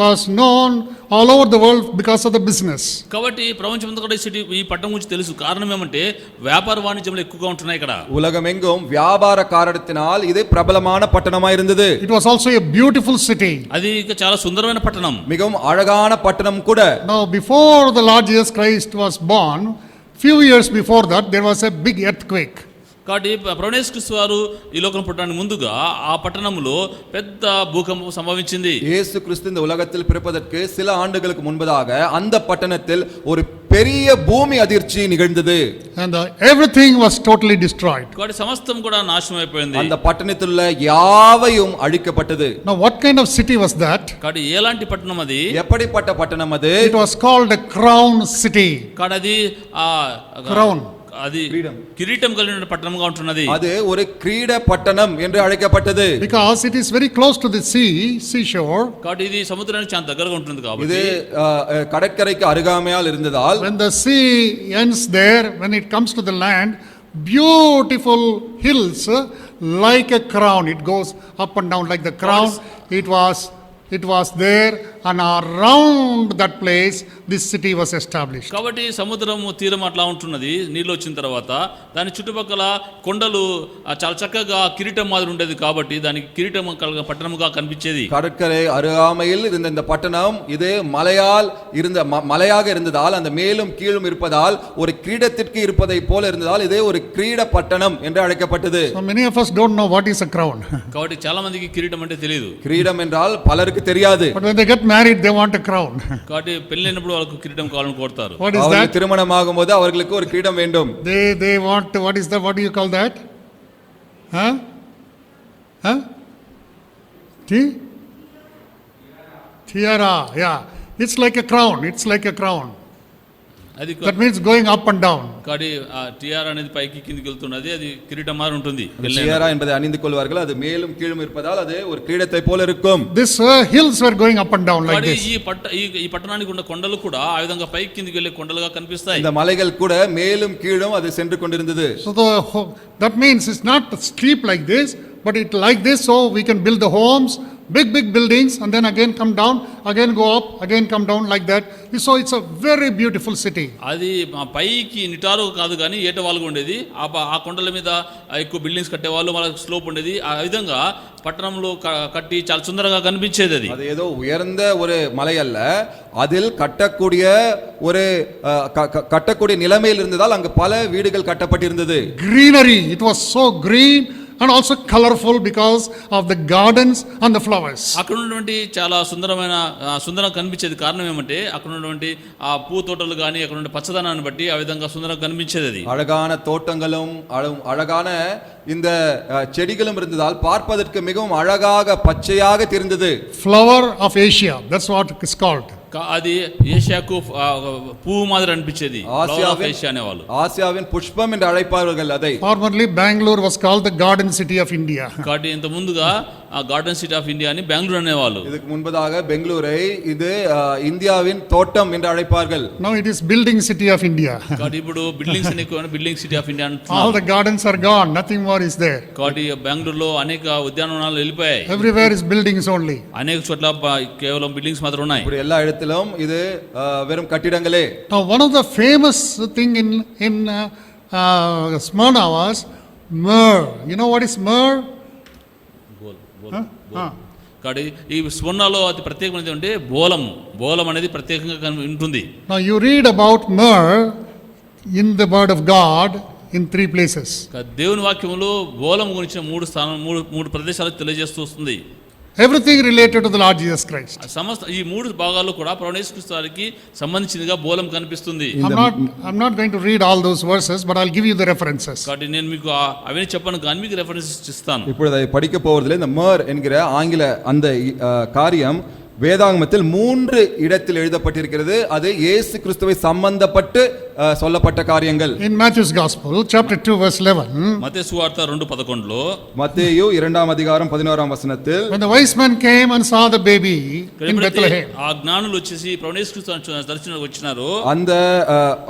was known all over the world because of the business. కాబట్టి ప్రపంచమంతా కూడా ఈ పట్టణం గురించి తెలుసు. కారణం ఏమంటే వ్యాపార వాణిజ్యంలో ఎక్కువగా ఉంటున్నాయి ఇక్కడ. உலகமெங்கும் வியாபார காரணத்தினால் இது பிரபலமான பட்டணமாய் இருந்தது. It was also a beautiful city. అది ఇక చాలా సుందరమైన పట్టణం. மிகவும் அழகான பட்டணம் கூட. Now before the Lord Jesus Christ was born, few years before that there was a big earthquake. కాబట్టి ప్రభువైన యేసుక్రీస్తు వారు ఈ లోకం పుట్టడానికి ముందుగా ఆ పట్టణంలో పెద్ద భూకంపం సంభవించింది. இயேசு கிறிஸ்து இந்த உலகத்தில் பிறப்பதற்கு சில ஆண்டுகளுக்கு முன்பதாக அந்த பட்டணத்தில் ஒரு பெரிய பூமி அதிர்ச்சி நிகழ்ந்தது. And everything was totally destroyed. కాబట్టి సమస్తం కూడా నాశనం అయిపోయింది. அந்த పట్టణத்தில் உள்ள யாவையும் అழிக்கப்பட்டது. Now what kind of city was that? కాబట్టి ఎలాంటి పట్టణం అది? எப்படிப்பட்ட பட்டணம் அது? It was called a crown city. కాబట్టి అది crown, అది కిరీటం కలిగిన పట్టణంగా ఉంటున్నది. அது ஒரு கிரீட பட்டணம் என்று அழைக்கப்பட்டது. Because it is very close to the seashore. కాబట్టి ఇది సముద్రానికి చాలా దగ్గరగా ఉంటుంది కాబట్టి இது கடற்கரைக்கு அருகாமையால் இருந்ததால் when the sea ends there, when it comes to the land, beautiful hills like a crown, it goes up and down like the crown. It was there, and around that place this city was established. కాబట్టి సముద్రము తీరం అట్లా ఉంటున్నది. నీళ్ళు వచ్చిన తర్వాత దాని చుట్టుపక్కల కొండలు చాలా చక్కగా కిరీటం మాదిరి ఉండేది కాబట్టి దానికి కిరీటం పట్టణముగా కనిపించేది. கடற்கரை அருகாமையில் இருந்த இந்த பட்டணம் இது மலையாக இருந்ததால் அந்த மேலும் கீழும் இருப்பதால் ஒரு கிரீடத்திற்கு இருப்பதை போல இருந்ததால் இதே ஒரு கிரீட பட்டணம் என்று அழைக்கப்பட்டது. So many of us don't know what is a crown. కాబట్టి చాలా మందికి కిరీటం అంటే తెలియదు. கிரீடம் என்றால் பலருக்கு தெரியாது. But when they get married they want a crown. కాబట్టి పెళ్ళైనప్పుడు వాళ్ళకు కిరీటం కావాలని కోరుతారు. What is that? திருமணம் ஆகும்போது அவர்களுக்கு ஒரு கிரீடம் வேண்டும். They want, what is that? What do you call that? Tiara. Yeah, it's like a crown. It's like a crown. అది That means going up and down. కాబట్టి టిఆర్ అనేది పైకి కిందికి వెళ్తున్నది. అది కిరీటం మారి ఉంటుంది. టిఆర్ என்பதை அணிந்து கொள்வார்கள். அது மேலும் கீழும் இருப்பதால் அது ஒரு கிரீடத்தை போல இருக்கும். This hills were going up and down like this. ఈ పట్టణానికి ఉన్న కొండలు కూడా ఆ విధంగా పైకి కిందికి వెళ్ళే కొండలుగా కనిపిస్తాయి. இந்த மலைகள் கூட மேலும் கீழும் அது சென்று கொண்டிருந்தது. So that means it's not steep like this, but it like this, so we can build the homes, big buildings, and then again come down, again go up, again come down like that. So it's a very beautiful city. అది పైకి నిటారు కాదు కానీ ఏటవాలుగా ఉండేది. ఆ కొండల మీద ఎక్కువ buildings కట్టేవాళ్ళు, వాళ్ళకి స్లోప్ ఉండేది. ఆ విధంగా పట్టణంలో కట్టి చాలా సుందరంగా కనిపించేది. అది அது ஏதோ உயர்ந்த ஒரு மலை அல்ல, அதில் கட்டக்கூடிய நிலைமையில் இருந்ததால் அங்கு பல வீடுகள் கட்டப்பட்டிருந்தது. Greenery, it was so green and also colorful because of the gardens and the flowers. అక్కడ ఉన్నటువంటి చాలా సుందరంగా కనిపించేది. కారణం ఏమంటే అక్కడ ఉన్నటువంటి ఆ పూ తోటలు కానీ అక్కడ ఉన్న పచ్చదనాన్ని బట్టి ఆ విధంగా సుందరంగా కనిపించేది. అழகான தோட்டங்களும் அழகான இந்த செடிகளும் இருந்ததால் பார்ப்பதற்கு மிகவும் அழகாக பச்சையாக தெரிந்தது. Flower of Asia, that's what it is called. అది ఏషియాకు పువ్వు మాదిరి అనిపించేది. ఏషియా అనేవాళ్ళు ఆసియావిన్ పుష్పం என்று அழைப்பார்கள் அதை. Formerly Bangalore was called the garden city of India. కాబట్టి ఇంత ముందుగా ఆ గార్డెన్ సిటీ ఆఫ్ ఇండియా అని బెంగళూరు అనేవాళ్ళు. இதுக்கு முன்பதாக பெங்களூரை இது இந்தியாவின் தோட்டம் என்று அழைப்பார்கள். Now it is building city of India. కాబట్టి ఇప్పుడు బిల్డింగ్స్ అనే బిల్డింగ్ సిటీ ఆఫ్ ఇండియా అంటున్నారు. All the gardens are gone, nothing more is there. కాబట్టి బెంగళూరులో అనేక ఉద్యానవనాలు వెళ్ళిపోయాయి. Everywhere is buildings only. అనేక చోట్ల కేవలం బిల్డింగ్స్ మాత్రం ఉన్నాయి. ఇప్పుడు எல்லா இடத்திலும் இது வெறும் கட்டிடங்களே. Now one of the famous thing in Smyrna was myrrh. You know what is myrrh? కాబట్టి ఈ స్వర్ణలో అతి ప్రత్యేకమైనది అంటే బోలం అనేది ప్రత్యేకంగా ఉంటుంది. Now you read about myrrh in the word of God in 3 places. దేవుని వాక్యంలో బోలం గురించి 3 ప్రదేశాలు తెలియజేస్తూ వస్తుంది. Everything related to the Lord Jesus Christ. సమస్త ఈ 3 భాగాలు కూడా ప్రభువు యేసుక్రీస్తు వారికి సంబంధించినగా బోలం కనిపిస్తుంది. I'm not going to read all those verses, but I'll give you the references. కాబట్టి నేను మీకు అవన్నీ చెప్పను కానీ మీకు రెఫరెన్సెస్ ఇస్తాను. ఇప్పుడు அதை படிக்க போவதில்லை. இந்த மர் என்கிற ஆங்கில அந்த காரியம் வேதாகமத்தில் 3 இடத்தில் எழுதப்பட்டிருக்கிறது. அது இயேசு கிறிஸ்துவை சம்பந்தப்பட்டு சொல்லப்பட்ட காரியங்கள். In Matthew's Gospel, chapter 2, verse 11. మత్తయి సువార్త 2:11లో மத்தேயு 2వ అధ్యాయం 11వ వచనத்தில் when the wise men came and saw the baby in Bethlehem. ఆ జ్ఞానులు వచ్చేసి ప్రభువు యేసుక్రీస్తు దర్శనానికి వచ్చినారు.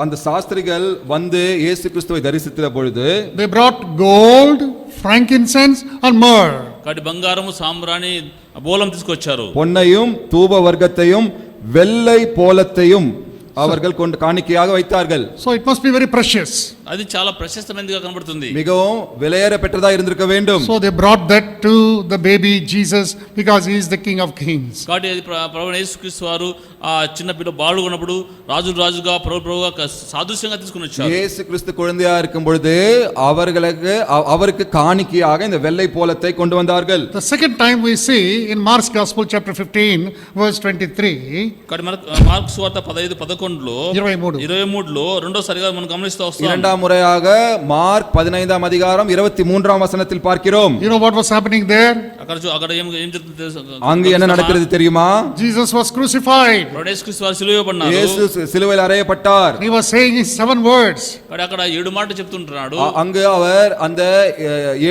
அந்த சாஸ்திரிகள் வந்து இயேசு கிறிஸ்துவை தரிசித்த பொழுது they brought gold, frankincense and myrrh. కాబట్టి బంగారము, సాంబ్రాణి, బోలం తీసుకొచ్చారు. பொன்னையும் தூப வர்க்கத்தையும் வெள்ளை போலத்தையும் அவர்கள் கொண்டு காணிக்கையாக வைத்தார்கள். So it must be very precious. అది చాలా ప్రశస్తమైనదిగా కనబడుతుంది. மிகவும் விலையேற பெற்றதா இருந்திருக்க வேண்டும். So they brought that to the baby Jesus because he is the King of Kings. కాబట్టి అది ప్రభువు యేసుక్రీస్తు వారు ఆ చిన్న పిల్ల బాలుగా ఉన్నప్పుడు రాజుగా ప్రభువుగా సాదృశ్యంగా తీసుకొని వచ్చారు. இயேசு கிறிஸ்து குழந்தையா இருக்கும் பொழுது அவருக்கு காணிக்கையாக இந்த வெள்ளை போலத்தை கொண்டு வந்தார்கள். The second time we see in Mark's Gospel chapter 15 verse 23. కాబట్టి మార్కు సువార్త 15:11లో 23లో రెండోసారిగా మనం గమనిస్తూ వస్తాం. இரண்டாம் முறையாக மார்க் 15ஆம் அதிகாரம் 23ஆம் வசனத்தில் பார்க்கிறோம். You know what was happening there? అక్కడ ఏం జరుగుతుంది? அங்கு என்ன நடக்கிறது தெரியுமா? Jesus was crucified. యేసుక్రీస్తు వారు సిలువబడ్డారు. இயேசு சிலுவையில் அறையப்பட்டார். He was saying his 7 words. అక్కడ 7 మాటలు చెప్తుంటాడు. அங்கு அவர் அந்த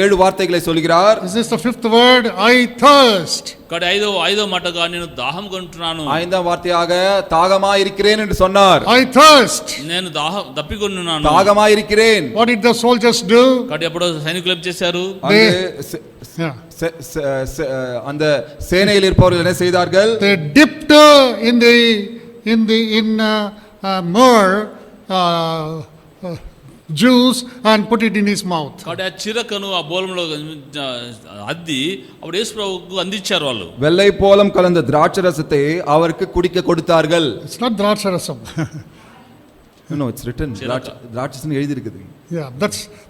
7 வார்த்தைகளை சொல்கிறார். This is the 5th word, I thirst. కాబట్టి ఐదో మాటగా నేను దాహం కొంటున్నాను. 5ஆம் வார்த்தையாக தாகமாய் இருக்கிறேன் என்று சொன்னார். I thirst. నేను దప్పికొన్నాను. தாகமாய் இருக்கிறேன். What did the soldiers do? కాబట్టి అప్పుడు సైనికులు ఏం చేశారు? அந்த சேனையில் இருப்பவர்கள் என்ன செய்தார்கள்? They dipped in myrrh juice and put it in his mouth. కాబట్టి ఆ చిరకను ఆ బోలంలో అద్ది అప్పుడు యేసు ప్రభువుకు అందించారు వాళ్ళు. வெள்ளை போலம் கலந்த திராட்சரசத்தை அவருக்கு குடிக்க கொடுத்தார்கள். It's not திராட்சரசம். No, it's written. திராட்சரசம் எழுதி இருக்குது. Yeah,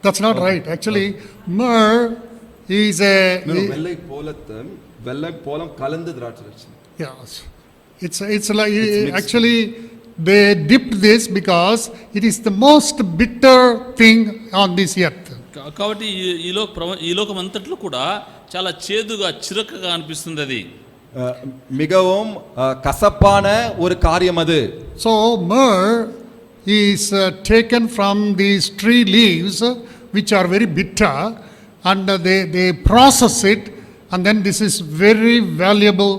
that's not right. Actually, myrrh is a வெள்ளை போலம் கலந்த திராட்சரசம். Yeah, it's like actually they dipped this because it is the most bitter thing on this earth. కాబట్టి ఈ లోకం అంతట్లో కూడా చాలా చేదుగా చిరకగా అనిపిస్తుంది. అది மிகவும் கசப்பான ஒரு காரியம் அது. So myrrh is taken from these tree leaves which are very bitter and they process it, and then this is very valuable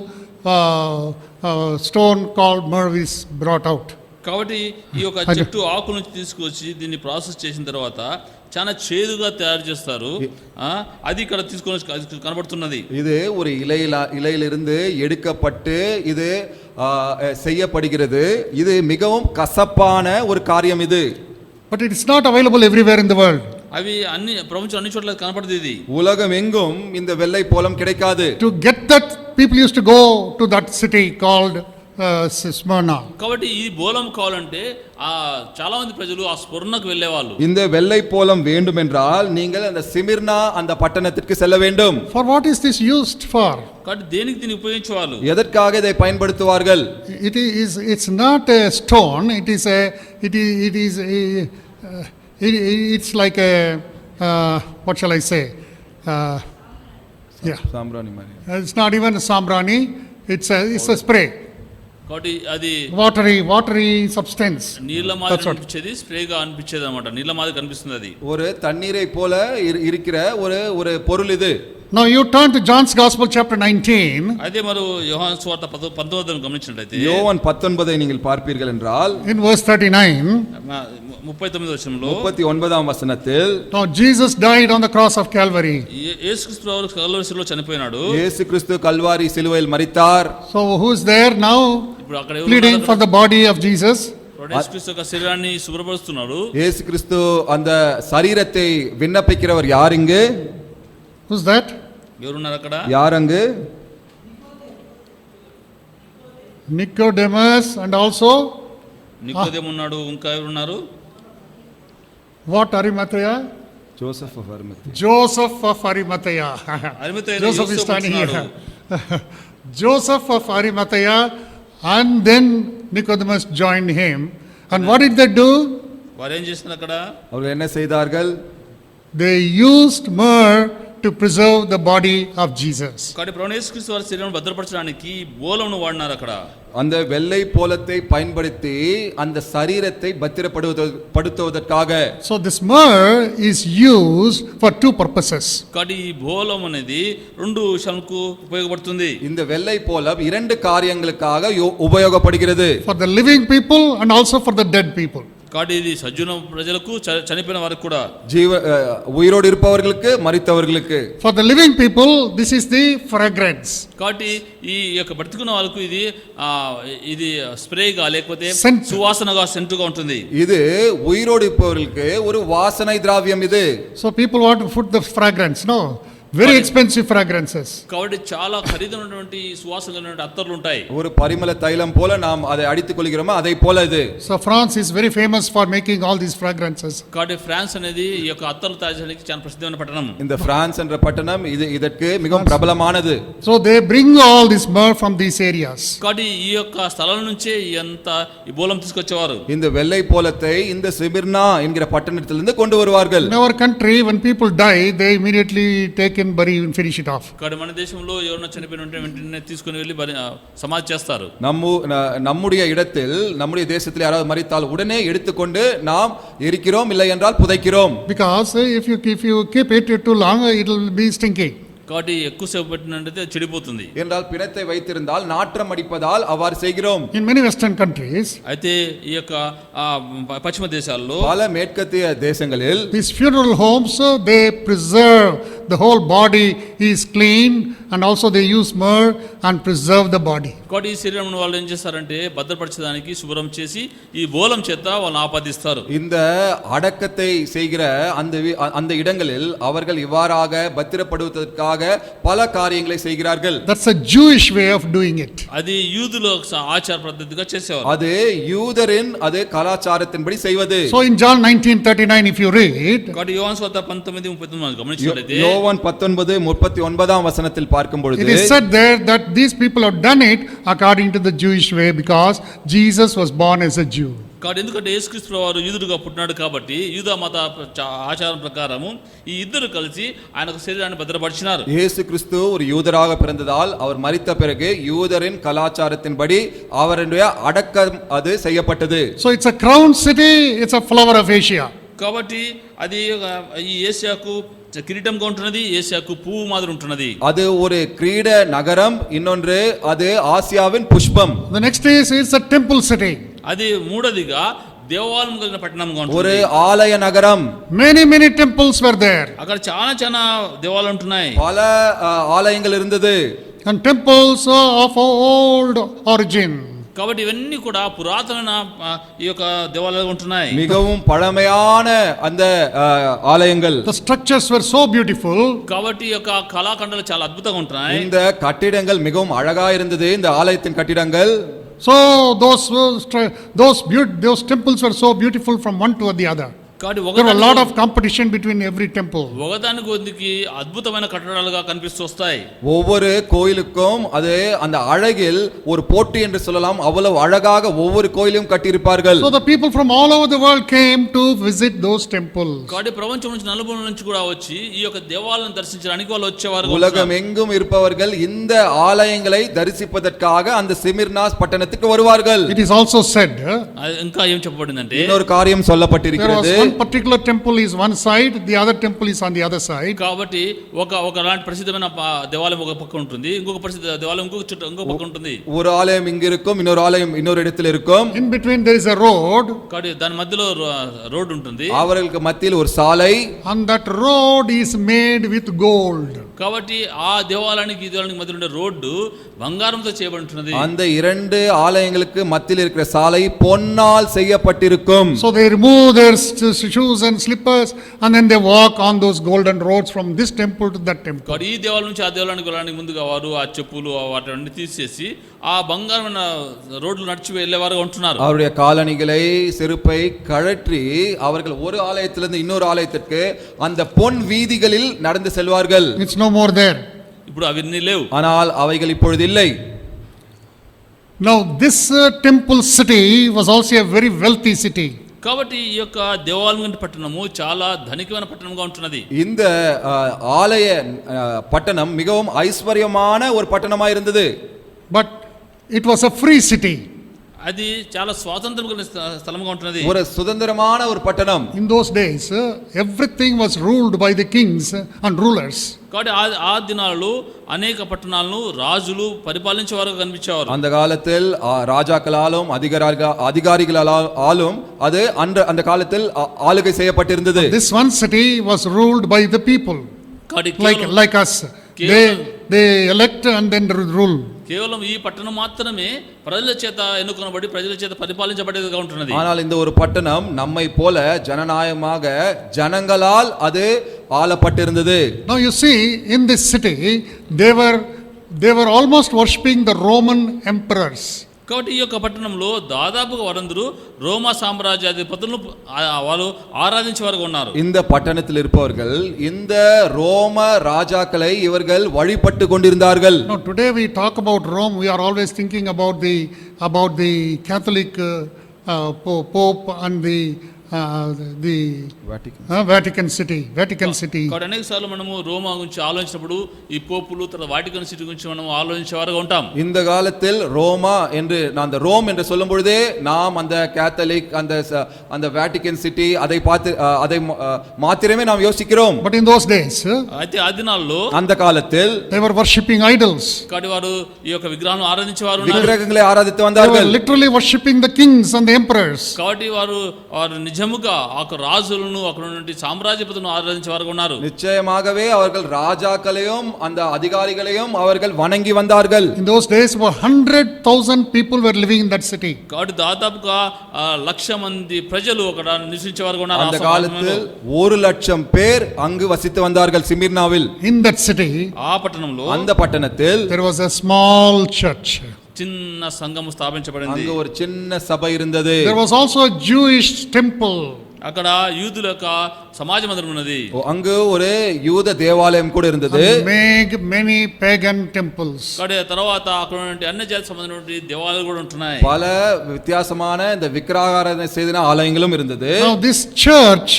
stone called myrrh is brought out. కాబట్టి ఈ యొక్క చెట్టు ఆకు నుంచి తీసుకొచ్చి దీన్ని ప్రాసెస్ చేసిన తర్వాత చాలా చేదుగా తయారు చేస్తారు. అది ఇక్కడ తీసుకొని కనబడుతున్నది. இது ஒரு இலையிலிருந்து எடுக்கப்பட்டு இது செய்யப்படுகிறது. இது மிகவும் கசப்பான ஒரு காரியம் இது. But it is not available everywhere in the world. అవి అన్ని ప్రపంచం అన్ని చోట్ల కనబడుతుంది. ఇది உலகம் எங்கும் இந்த வெள்ளை போலம் கிடைக்காது. To get that, people used to go to that city called Smyrna. కాబట్టి ఈ బోలం కావాలంటే చాలా మంది ప్రజలు ఆ స్మరణకు వెళ్ళేవాళ్ళు. இந்த வெள்ளை போலம் வேண்டும் என்றால் நீங்கள் அந்த சிமிர்னா அந்த பட்டணத்திற்கு செல்ல வேண்டும். For what is this used for? కాబట్టి దేనికి దీన్ని ఉపయోగించేవాళ్ళు? எதற்காக இதை பயன்படுத்துவார்கள்? It's not a stone, it's like a what shall I say, சாம்பிராணி மாதிரி. It's not even a sambrani, it's a spray. కాబట్టి అది వాటరీ సబ్స్టెన్స్, నీళ్ళ మాదిరి అనిపించేది, స్ప్రేగా అనిపించేది అన్నమాట. నీళ్ళ మాదిరి కనిపిస్తుంది. అది ஒரு தண்ணீரை போல இருக்கிற ஒரு பொருள் இது. Now you turn to John's Gospel chapter 19. అదే మరి యోహాను సువార్త 19వ గమనించినట్లయితే యోవాన్ 19 நீங்கள் பார்ப்பீர்கள் என்றால் in verse 39 39వ వచనంలో 39వ వచనத்தில் Now Jesus died on the cross of Calvary. యేసుక్రీస్తు కల్వరి శిలువలో చనిపోయినాడు. యేసుక్రీస్తు Calvary సిలువైల్ మరితార్. So who is there now pleading for the body of Jesus? యేసుక్రీస్తు యొక్క శరీరాన్ని శుభ్రపరుస్తున్నాడు. యేసుక్రీస్తు அந்த சரீரத்தை விண்ணப்பிக்கிறவர் யார் இங்கு? Who's that? ఎవరున్నారు అక్కడ? யார் அங்கு? Nicodemus and also నికోదేము ఉన్నాడు. ఇంకా ఎవరున్నారు? What Arimathea? Joseph of Arimathea. Joseph of Arimathea. Joseph is standing here. Joseph of Arimathea, and then Nicodemus joined him. And what did they do? వారు ఏం చేస్తున్నారు అక్కడ? அவர்கள் என்ன செய்தார்கள்? They used myrrh to preserve the body of Jesus. కాబట్టి ప్రభువు యేసుక్రీస్తు వారి శరీరాన్ని భద్రపరచడానికి బోలమును వాడినారు అక్కడ. அந்த வெள்ளை போலத்தை பயன்படுத்தி அந்த சரீரத்தை பத்திரப்படுத்துவதற்காக. So this myrrh is used for two purposes. కాబట్టి ఈ బోలం అనేది రెండు విషయాలకు ఉపయోగపడుతుంది. இந்த வெள்ளை போலம் இரண்டு காரியங்களுக்காக உபயோகப்படுகிறது. For the living people and also for the dead people. కాబట్టి ఇది సజ్జన ప్రజలకు చనిపోయిన వారికి కూడా, ఉయిరోడు இருப்பவர்களுக்கு మరితవர்களுக்கு. For the living people this is the fragrance. కాబట్టి ఈ యొక్క బ్రతికున్న వాళ్ళకు ఇది స్ప్రేగా లేకపోతే Scent. సువాసనగా సెంటుగా ఉంటుంది. இது உயிரோடு இருப்பவர்களுக்கு ஒரு வாசனை திராவியம் இது. So people want to put the fragrance, no, very expensive fragrances. కాబట్టి చాలా ఖరీదైనటువంటి సువాసనటువంటి అత్తర్లు ఉంటాయి. ஒரு பரிமள தைலம் போல நாம் அதை அடித்துக் கொள்கிறோமோ அதை போல இது. So France is very famous for making all these fragrances. కాబట్టి ఫ్రాన్స్ అనేది ఈ యొక్క అత్తర్లు తయారు చేయడానికి చాలా ప్రసిద్ధమైన పట్టణం. இந்த பிரான்ஸ் என்ற பட்டணம் இதற்கு மிகவும் பிரபலமானது. So they bring all this myrrh from these areas. కాబట్టి ఈ యొక్క స్థలాల నుంచే ఈ బోలం తీసుకొచ్చేవారు. இந்த வெள்ளை போலத்தை இந்த சிமிர்னா என்கிற பட்டணத்திலிருந்து கொண்டு வருவார்கள். In our country when people die they immediately take and bury and finish it off. కాబట్టి మన దేశంలో ఎవరైనా చనిపోయిన ఉంటే వెంటనే తీసుకొని వెళ్ళి సమాధి చేస్తారు. நம்முடைய இடத்தில் நம்முடைய தேசத்தில் யாராவது மரித்தால் உடனே எடுத்துக்கொண்டு நாம் எரிக்கிறோம், இல்லை என்றால் புதைக்கிறோம். Because if you keep it too long it will be stinky. కాబట్టి ఎక్కువసేపు పెట్టినట్లయితే చెడిపోతుంది. என்றால் பிணத்தை வைத்திருந்தால் நாற்றம் அடிப்பதால் அவ்வாறு செய்கிறோம். In many western countries అయితే ఈ యొక్క పశ్చిమ దేశాల్లో பல மேற்கத்திய தேசங்களில் these funeral homes they preserve the whole body is clean and also they use myrrh and preserve the body. కాబట్టి ఈ శరీరం వాళ్ళు ఏం చేస్తారంటే భద్రపరచడానికి శుభ్రం చేసి ఈ బోలం చేత వాళ్ళని ఆపాదిస్తారు. இந்த அடக்கத்தை செய்கிற அந்த இடங்களில் அவர்கள் இவ்வாறாக பத்திரப்படுவதற்காக பல காரியங்களை செய்கிறார்கள். That's a Jewish way of doing it. అది యూదుల ఆచార పద్ధతిగా చేసేవారు. அது யூதரின் அது కళాచారத்தின்படி செய்வது. So in John 19:39 if you read, కాబట్టి యోహాను సువార్త 19:39 గమనించినట్లయితే யோவான் 19:39 வசனத்தில் பார்க்கும் பொழுது it is said there that these people have done it according to the Jewish way because Jesus was born as a Jew. కాబట్టి ఎందుకంటే యేసుక్రీస్తు వారు యూదుడుగా పుట్టినాడు కాబట్టి యూదా మత ఆచారం ప్రకారము ఈ ఇద్దరు కలిసి ఆయనకు శరీరాన్ని భద్రపరిచినారు. இயேசு கிறிஸ்து ஒரு யூதராக பிறந்ததால் அவர் மரித்த பிறகு யூதரின் கலாச்சாரத்தின்படி அவருடைய அடக்கம் அது செய்யப்பட்டது. So it's a crown city, it's a flower of Asia. కాబట్టి అది ఈ ఏసియాకు కిరీటంగా ఉంటున్నది, ఏసియాకు పువ్వు మాదిరి ఉంటున్నది. அது ஒரு கிரீட நகரம், இன்னொன்று அது ஆசியாவின் புஷ்பம். The next is it's a temple city. అది మూడోదిగా దేవాలయం కలిగిన పట్టణంగా ஒரு ఉంటుంది. ஆலய நகரம். Many temples were there. అక్కడ చాలా దేవాలయాలు ఉంటున్నాయి. பல ஆலயங்கள் இருந்தது. And temples of old origin. కాబట్టి ఇవన్నీ కూడా పురాతనమైన ఈ యొక్క దేవాలయాలు ఉంటున్నాయి. மிகவும் பழமையான அந்த ஆலயங்கள். The structures were so beautiful. కాబట్టి ఈ యొక్క కళాఖండాలు చాలా అద్భుతంగా ఉంటున్నాయి. இந்த கட்டிடங்கள் மிகவும் அழகா இருந்தது. இந்த ஆலயத்தின் கட்டிடங்கள். So those temples were so beautiful from one to the other. There were a lot of competition between every temple. ఒకదానికి ఒకదానికి అద్భుతమైన కట్టడాలుగా కనిపిస్తూ వస్తాయి. ஒவ்வொரு கோயிலுக்கும் அது அந்த அழகில் ஒரு போட்டி என்று சொல்லலாம். அவ்வளவு அழகாக ஒவ்வொரு கோயிலும் கட்டியிருப்பார்கள். So the people from all over the world came to visit those temples. కాబట్టి ప్రపంచం నుంచి నలుమూలల నుంచి కూడా వచ్చి ఈ యొక్క దేవాలయాలను దర్శించడానికి వాళ్ళు వచ్చేవారు. உலகம் எங்கும் இருப்பவர்கள் இந்த ஆலயங்களை தரிசிப்பதற்காக அந்த சிமிர்னாஸ் பட்டணத்துக்கு வருவார்கள். It is also said, ఇంకా ఏం చెప్పబడిందంటే இன்னொரு காரியம் சொல்லப்பட்டிருக்கிறது. one particular temple is one side, the other temple is on the other side. కాబట్టి ఒకలాంటి ప్రసిద్ధమైన దేవాలయం ఒక పక్క ఉంటుంది, ఇంకొక ప్రసిద్ధ దేవాలయం ఇంకొక పక్క ఉంటుంది. ஒரு ஆலயம் இங்க இருக்கும், இன்னொரு ஆலயம் இன்னொரு இடத்தில் இருக்கும். In between there is a road. కాబట్టి దాని మధ్యలో రోడ్ ఉంటుంది. அவர்களுக்கு மத்தியில் ஒரு சாலை. And that road is made with gold. కాబట్టి ఆ దేవాలయానికి ఈ దేవాలయానికి మధ్యలో ఉండే రోడ్డు బంగారంతో చేయబడుతున్నది. அந்த இரண்டு ஆலயங்களுக்கு மத்தியில் இருக்கிற சாலை பொன்னால் செய்யப்பட்டிருக்கும். So they remove their shoes and slippers and then they walk on those golden roads from this temple to that temple. కాబట్టి ఈ దేవాలయం నుంచి ఆ దేవాలయానికి వెళ్ళడానికి ముందుగా వారు ఆ చెప్పులు వాటిని తీసేసి ఆ బంగారమైన రోడ్లు నడిచి వెళ్ళేవారుగా ఉంటున్నారు. அவருடைய காலணிகளை செருப்பை கழற்றி அவர்கள் ஒரு ஆலயத்திலிருந்து இன்னொரு ஆலயத்திற்கு அந்த பொன் வீதிகளில் நடந்து செல்வார்கள். It's no more there. ఇప్పుడు అవన్నీ లేవు. ஆனால் அவைகள் இப்பொழுது இல்லை. Now this temple city was also a very wealthy city. కాబట్టి ఈ యొక్క దేవాలయం పట్టణము చాలా ధనికమైన పట్టణంగా ఉంటున్నది. இந்த ஆலய பட்டணம் மிகவும் ஐஸ்வர்யமான ஒரு பட்டணமாக இருந்தது. But it was a free city. అది చాలా స్వాతంత్రం కలిగిన స్థలంగా ఉంటున్నది. ஒரு சுதந்திரமான ஒரு பட்டணம். In those days everything was ruled by the kings and rulers. కాబట్టి ఆ దినాల్లో అనేక పట్టణాలను రాజులు పరిపాలించేవారు కనిపించేవారు. அந்த காலத்தில் ராஜாக்களாலும் அதிகாரிகளாலும் அது அந்த காலத்தில் ஆளுகை செய்யப்பட்டிருந்தது. This one city was ruled by the people. Like us. They elect and then rule. కేవలం ఈ పట్టణం మాత్రమే ప్రజల చేత ఎన్నుకొనబడి ప్రజల చేత పరిపాలించబడేదిగా ఉంటున్నది. ஆனால் இந்த ஒரு பட்டணம் நம்மை போல ஜனநாயகமாக ஜனங்களால் அது ஆளப்பட்டிருந்தது. Now you see, in this city they were almost worshipping the Roman emperors. కాబట్టి ఈ యొక్క పట్టణంలో దాదాపుగా వారందరూ రోమా సామ్రాజ్యాధిపతులను వాళ్ళు ఆరాధించేవారుగా ఉన్నారు. இந்த பட்டணத்தில் இருப்பவர்கள் இந்த ரோம ராஜாக்களை இவர்கள் வழிபட்டு கொண்டிருந்தார்கள். Now today we talk about Rome, we are always thinking about the Catholic Pope and the Vatican City. కాబట్టి అనేక సార్లు మనము రోమా గురించి ఆలోచించినప్పుడు ఈ పోపులు తర్వాత వాటికన్ సిటీ గురించి మనం ఆలోచించేవారుగా ఉంటాం. இந்த காலத்தில் ரோமா என்று அந்த ரோம் என்று சொல்லும் பொழுதே நாம் அந்த கேத்தலிக் அந்த வேட்டிகன் சிட்டி அதை மாத்திரமே நாம் யோசிக்கிறோம். But in those days అయితే ఆ దినాల్లో அந்த కాలத்தில் they were worshipping idols. కాబట్టి వారు ఈ యొక్క విగ్రహాలను ఆరాధించేవారు. విగ్రహங்களை ఆరాధిస్తూ வந்தார்கள். They were literally worshipping the kings and the emperors. కాబట్టి వారు నిజముగా ఆ రాజులను అక్కడ నుండి సామ్రాజ్యపతులను ఆరాధించేవారుగా ఉన్నారు. நிச்சயமாகவே அவர்கள் ராஜாக்களையும் அந்த அதிகாரிகளையும் அவர்கள் வணங்கி வந்தார்கள். In those days 100,000 people were living in that city. కాబట్టి దాదాపుగా 1,00,000 మంది ప్రజలు అక్కడ నివసించేవారుగా ఉన్నారు. அந்த காலத்தில் 1,00,000 பேர் அங்கு வசித்து வந்தார்கள் சிமிர்னாவில். In that city, ఆ పట్టణంలో அந்த పట్టణத்தில் there was a small church. చిన్న సంఘం స్థాపించబడింది. அங்கு ஒரு சின்ன சபை இருந்தது. There was also a Jewish temple. అక్కడ యూదుల యొక్క సమాజ మందిరం ఉన్నది. அங்கு ஒரு யூத தேவாலயம் கூட இருந்தது. Many pagan temples. తర్వాత అక్కడ నుండి అన్ని జాతి సంబంధించిన దేవాలయాలు కూడా ఉంటున్నాయి. பல வித்தியாசமான இந்த விக்கிரகாராதனை செய்த ஆலயங்களும் இருந்தது. Now this church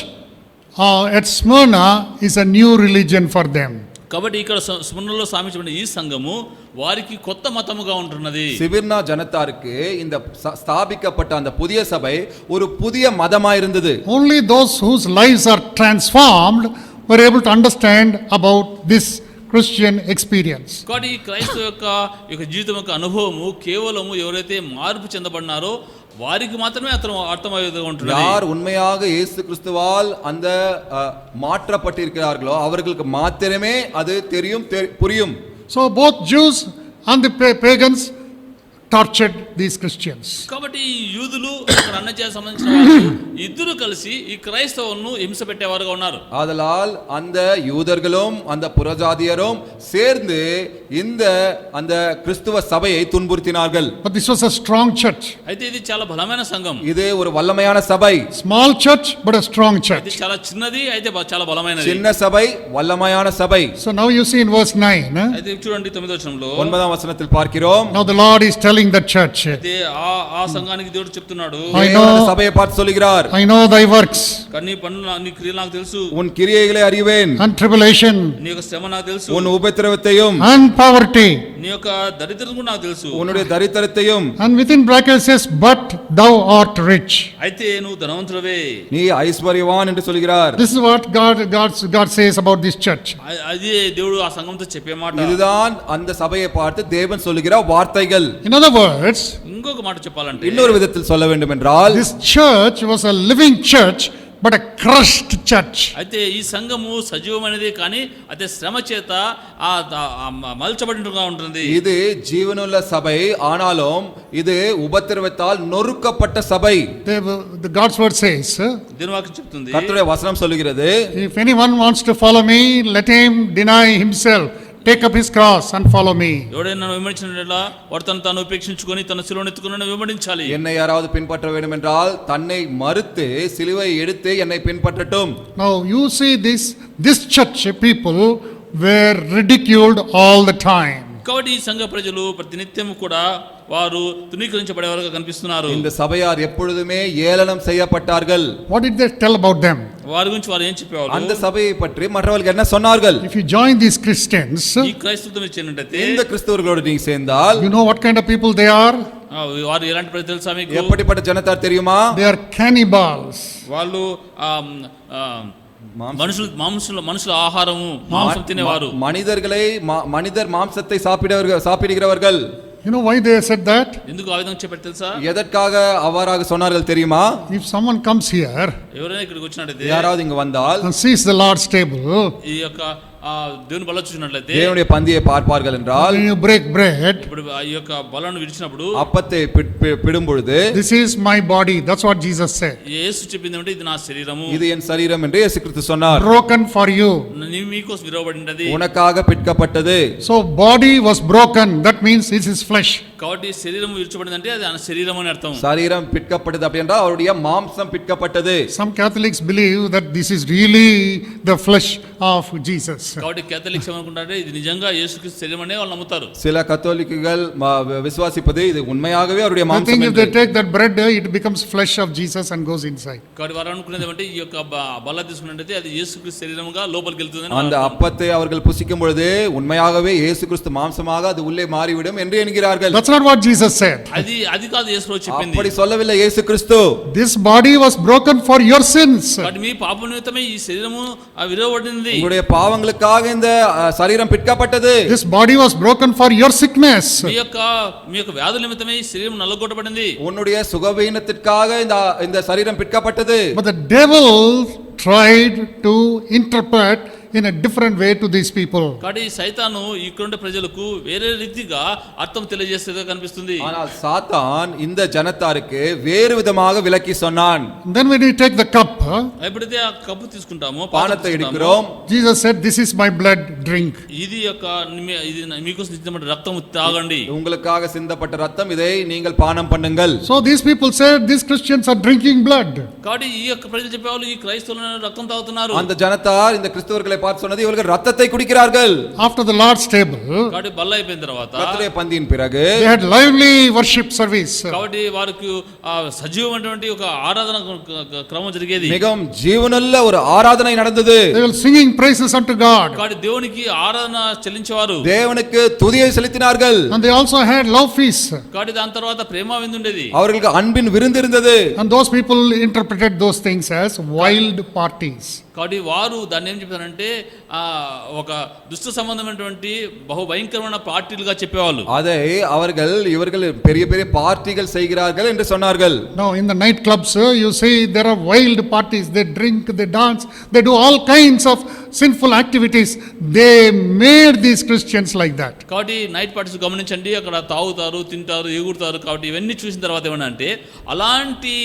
at Smyrna is a new religion for them. కాబట్టి ఇక్కడ స్మరణలో స్థాపించబడిన ఈ సంఘము వారికి కొత్త మతముగా ఉంటున్నది. சிமிர்னா ஜனத்தாருக்கு இந்த ஸ்தாபிக்கப்பட்ட அந்த புதிய சபை ஒரு புதிய மதமாய் இருந்தது. Only those whose lives are transformed were able to understand about this Christian experience. కాబట్టి ఈ క్రైస్తవ యొక్క జీవితం యొక్క అనుభవము కేవలము ఎవరైతే మార్పు చెందబడినారో వారికి మాత్రమే అర్థమయ్యేదిగా ఉంటుంది. யார் உண்மையாக இயேசு கிறிஸ்துவால் அந்த மாற்றப்பட்டிருக்கிறார்களோ அவர்களுக்கு மாத்திரமே அது தெரியும் புரியும். So both Jews and the pagans tortured these Christians. కాబట్టి ఈ యూదులు అక్కడ అన్యజాతికి సంబంధించిన వాళ్ళు ఇద్దరు కలిసి ఈ క్రైస్తవులను హింస పెట్టేవారుగా ఉన్నారు. ஆதலால் அந்த யூதர்களும் அந்த புறஜாதியரும் சேர்ந்து இந்த அந்த கிறிஸ்துவ சபையை துன்புறுத்தினார்கள். But this was a strong church. అయితే ఇది చాలా బలమైన సంఘం. இது ஒரு వల్లமையான సభை. Small church but a strong church. ఇది చాలా చిన్నది అయితే చాలా బలమైనది. చిన్న సభை వల్లமையான సభை. So now you see in verse 9. అయితే చూడండి 9వ వచనంలో 9వ వచనத்தில் பார்க்கிறோம். Now the Lord is telling that church. అయితే ఆ సంఘానికి దేవుడు చెప్తున్నాడు, சபையை பார்த்து சொல்கிறார், I know thy works. నీ పనులు నీ క్రియలు నాకు తెలుసు. உன் கிரியைகளை அறிவேன். And tribulation. నీ యొక్క శ్రమ నాకు తెలుసు. உன் உபத்திரவத்தையும். And poverty. నీ యొక్క దరిద్రం కూడా నాకు తెలుసు. உன்னுடைய దరిద్రத்தையும். And within brackets says, but thou art rich. అయితే నువ్వు ధనవంతుడవే. நீ ஐஸ்வர்யவான் என்று சொல்கிறார். This is what God says about this church. అది దేవుడు ఆ సంఘంతో చెప్పే మాట. இதுதான் அந்த சபையை பார்த்து தேவன் சொல்லுகிற வார்த்தைகள். In other words, ఇంకొక మాట చెప్పాలంటే இன்னொரு விதத்தில் சொல்ல வேண்டும் என்றால், this church was a living church but a crushed church. అయితే ఈ సంఘము సజీవమైనది కానీ అదే శ్రమ చేత మలచబడినట్టుగా ఉంటుంది. இது ஜீவனுள்ள சபை ஆனாலும் இது உபத்திரவத்தால் நொறுக்கப்பட்ட சபை. The God's word says, దేవుని వాక్యం చెప్తుంది, கர்த்தருடைய வசனம் சொல்லுகிறது, if anyone wants to follow me, let him deny himself, take up his cross and follow me. ఎవడైనా నన్ను వెంబడించినట్లా వాడు తాను ఉపేక్షించుకొని తన సిలువను ఎత్తుకొని నన్ను వెంబడించాలి. என்னை யாராவது பின்பற்ற வேண்டும் என்றால் தன்னை மறுத்து சிலுவை எடுத்து என்னை பின்பற்றட்டும். Now you see this church people were ridiculed all the time. కాబట్టి ఈ సంఘ ప్రజలు ప్రతినిత్యం కూడా వారు తునీకరించబడేవారుగా కనిపిస్తున్నారు. இந்த சபையார் எப்பொழுதுமே ஏளனம் செய்யப்பட்டார்கள். What did they tell about them? వారి గురించి వారు ఏం చెప్పేవారు? அந்த சபையை பற்றி மற்றவர்கள் என்ன சொன்னார்கள்? If you join these Christians, ఈ క్రైస్తవులతో చేరినట్లయితే இந்த கிறிஸ்தவர்களோடு நீ சேர்ந்தால், you know what kind of people they are? వారు ఎలాంటి ప్రజలు తెలుసా మీకు? எப்படிப்பட்ட ஜனத்தார் தெரியுமா? They are cannibals. వాళ్ళు మనుషుల ఆహారము మాంసం తినేవారు. மனிதர் மாம்சத்தை சாப்பிடுகிறவர்கள். You know why they said that? ఎందుకు ఆ విధంగా చెప్పారు తెలుసా? எதற்காக அவ்வாறாக சொன்னார்கள் தெரியுமா? If someone comes here, ఎవరైనా ఇక్కడికి వచ్చినట్లయితే, யாராவது இங்கு வந்தால் and sees the Lord's table, ఈ యొక్క దేవుని బల్ల చూసినట్లయితే, தேவனுடைய பந்தியை பார்ப்பார்கள் என்றால், when you break bread, ఇప్పుడు ఈ యొక్క బలను విడిచినప్పుడు அப்பத்தை பிடும் பொழுது, this is my body, that's what Jesus said, యేసు చెప్పింది అంటే ఇది నా శరీరము, இது என் சரீரம் என்று இயேசு கிறிஸ்து சொன்னார். broken for you. మీకోసం విరవబడినది, உனக்காக பிற்கப்பட்டது. So body was broken, that means it is flesh. కాబట్టి శరీరం విడిచబడిందంటే అది ఆయన శరీరం అని అర్థం. சரீரம் பிற்கப்பட்டது அப்படி என்றால் அவருடைய மாம்சம் பிற்கப்பட்டது. Some Catholics believe that this is really the flesh of Jesus. కాబట్టి కేథలిక్స్ ఏమనుకుంటారంటే ఇది నిజంగా యేసుక్రీస్తు శరీరం అనే వాళ్ళు నమ్ముతారు. சில கத்தோலிக்கர்கள் விசுவாசிப்பது இது உண்மையாகவே அவருடைய I மாம்சம் think if என்று. they take that bread, it becomes flesh of Jesus and goes inside. కాబట్టి వారు అనుకునేది ఏమంటే ఈ యొక్క బల్ల తీసుకున్నట్లయితే అది యేసుక్రీస్తు శరీరముగా లోపలికి వెళ్తుందని. அந்த அப்பத்தை அவர்கள் புசிக்கும் பொழுது உண்மையாகவே இயேசு கிறிஸ்து மாம்சமாக அது உள்ளே மாறிவிடும் என்று என்கிறார்கள். That's not what Jesus said. అది కాదు యేసు ప్రభు చెప్పింది. அப்படி சொல்லவில்லை இயேசு கிறிஸ்து. This body was broken for your sins. కాబట్టి మీ పాప నిమిత్తమే ఈ శరీరము విరవబడింది. உங்களுடைய பாவங்களுக்காக இந்த சரீரம் பிற்கப்பட்டது. This body was broken for your sickness. మీ యొక్క వ్యాధుల నిమిత్తమే ఈ శరీరం నల్లగొట్టబడింది. உன்னுடைய சுகவீனத்திற்காக இந்த சரீரம் பிற்கப்பட்டது. But the devil tried to interpret in a different way to these people. కాబట్టి సైతాను ఇక్కడుండే ప్రజలకు వేరే రీతిగా అర్థం తెలియజేసేదిగా కనిపిస్తుంది. ஆனால் சாத்தான் இந்த ஜனத்தாருக்கு வேறு விதமாக விளக்கி சொன்னான். Then when we take the cup, ఎప్పుడైతే ఆ కప్పు తీసుకుంటామో பானத்தை எடுக்கிறோம், Jesus said, this is my blood, drink. ఇది మీకోసం సిద్ధమైన రక్తం తాగండి. உங்களுக்காக சிந்தப்பட்ட ரத்தம், இதை நீங்கள் பானம் பண்ணுங்கள். So these people said these Christians are drinking blood. కాబట్టి ఈ యొక్క ప్రజలు చెప్పేవాళ్ళు ఈ క్రైస్తవులు రక్తం తాగుతున్నారు. அந்த ஜனத்தார் இந்த கிறிஸ்தவர்களை பார்த்து சொன்னது இவர்கள் ரத்தத்தை குடிக்கிறார்கள். After the Lord's table, కాబట్టి బల్ల అయిపోయిన తర్వాత கர்த்தருடைய பந்தியின் பிறகு they had lively worship service. కాబట్టి వారికి సజీవమైనటువంటి ఒక ఆరాధన క్రమం జరిగేది. மிகவும் ஜீவனுள்ள ஒரு ஆராதனை நடந்தது. They were singing praises unto God. కాబట్టి దేవునికి ఆరాధన చెల్లించేవారు. தேவனுக்கு துதியை செலுத்தினார்கள். And they also had love feasts. కాబట్టి దాని తర్వాత ప్రేమ విందు ఉండేది. அவர்களுக்கு அன்பின் விருந்து இருந்தது. And those people interpreted those things as wild parties. కాబట్టి వారు దాన్ని ఏం చెప్పారంటే ఒక దుష్ట సంబంధమైనటువంటి బహుభయంకరమైన పార్టీలుగా చెప్పేవాళ్ళు. அதை அவர்கள் இவர்கள் பெரிய பெரிய பார்ட்டிகள் செய்கிறார்கள் என்று சொன்னார்கள். Now in the night clubs you see there are wild parties, they drink, they dance, they do all kinds of sinful activities. They made these Christians like that. కాబట్టి నైట్ పార్టీస్ గమనించండి, అక్కడ తాగుతారు, తింటారు, ఎగురుతారు. కాబట్టి ఇవన్నీ చూసిన తర్వాత ఏమనంటే అలాంటి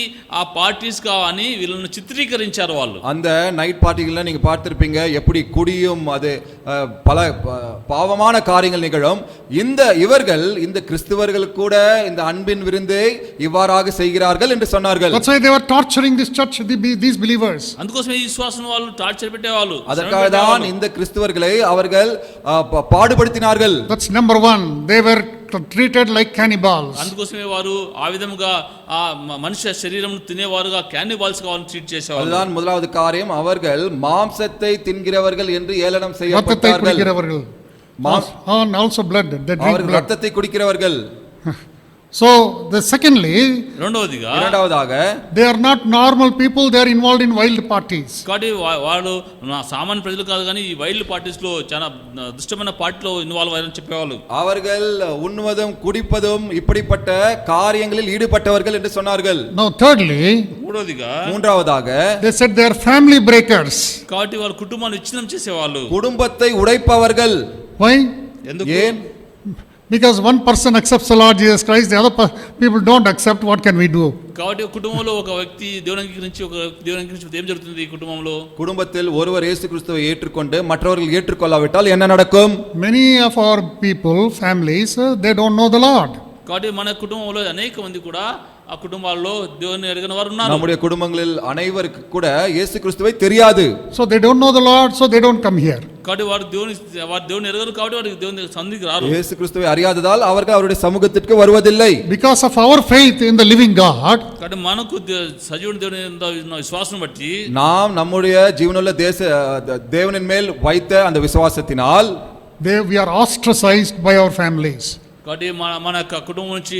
ఆ పార్టీస్ కావని వీళ్ళని చిత్రీకరించారు వాళ్ళు. அந்த நைட் பார்ட்டிகள்ல நீங்க பார்த்திருப்பீங்க எப்படி குடியும் அது பல பாவமான காரியங்கள் நிகழும். இவர்கள் இந்த கிறிஸ்தவர்கள் கூட இந்த அன்பின் விருந்தை இவ்வாறாக செய்கிறார்கள் என்று சொன்னார்கள். That's why they were torturing this church, these believers. అందుకోసమే ఈ విశ్వాసం వాళ్ళు టార్చర్ పెట్టేవాళ్ళు. அதற்காக தான் இந்த கிறிஸ்தவர்களை அவர்கள் பாடுபடுத்தினார்கள். That's number one. They were treated like cannibals. అందుకోసమే వారు ఆ విధముగా ఆ మనుష్య శరీరం తినేవారుగా క్యానిబాల్స్ గా ట్రీట్ చేసేవారు. அதுதான் முதலாவது காரியம். அவர்கள் மாம்சத்தை தின்கிறவர்கள் என்று ஏளனம் செய்யப்பட்டார்கள். And also blood. They drink அவர்கள் blood. இரத்தத்தை குடிக்கிறவர்கள். So the secondly, இரண்டாவதாக they are not normal people, they are involved in wild parties. కాబట్టి వాళ్ళు సామాన్య ప్రజలు కాదు కానీ ఈ వైల్డ్ పార్టీస్ లో చాలా దుష్టమైన పార్టీలో ఇన్వాల్వ్ అయ్యారని చెప్పేవాళ్ళు. அவர்கள் உண்ணுவதும் குடிப்பதும் இப்படிப்பட்ட காரியங்களில் ஈடுபட்டவர்கள் என்று சொன்னார்கள். Now thirdly, மூன்றாவதாக they said they are family breakers. కాబట్టి వాళ్ళు కుటుంబాన్ని విచ్ఛిన్నం చేసేవాళ్ళు, குடும்பத்தை உடைப்பவர்கள். Why? ஏன்? Because one person accepts the Lord Jesus Christ, the other people don't accept. What can we do? కాబట్టి కుటుంబంలో ఒక వ్యక్తి దేవుని గురించి ఏం జరుగుతుంది? ఈ కుటుంబంలో குடும்பத்தில் ஒருவர் இயேசு கிறிஸ்துவை ஏற்றுக்கொண்டு மற்றவர்கள் ஏற்றுக்கொள்ளாவிட்டால் என்ன நடக்கும்? Many of our people, families, they don't know the Lord. కాబట్టి మన కుటుంబంలో అనేక మంది కూడా ఆ కుటుంబాల్లో దేవుని ఎరిగిన వారు ఉన్నారు. நம்முடைய குடும்பங்களில் அனைவருக்கு கூட இயேசு கிறிஸ்துவை தெரியாது. So they don't know the Lord, so they don't come here. కాబట్టి వారు దేవుని ఎరగరు కాబట్టి వారు దేవుని సన్నిధికి రారు. இயேசு கிறிஸ்துவை அறியாததால் அவர்கள் அவருடைய சமூகத்திற்கு வருவதில்லை. Because of our faith in the living God, కాబట్టి మనకు సజీవుని దేవుని విశ్వాసం బట్టి நாம் நம்முடைய ஜீவனுள்ள தேவனின் மேல் வைத்த அந்த விசுவாசத்தினால் we are ostracized by our families. కాబట్టి మన కుటుంబం నుంచి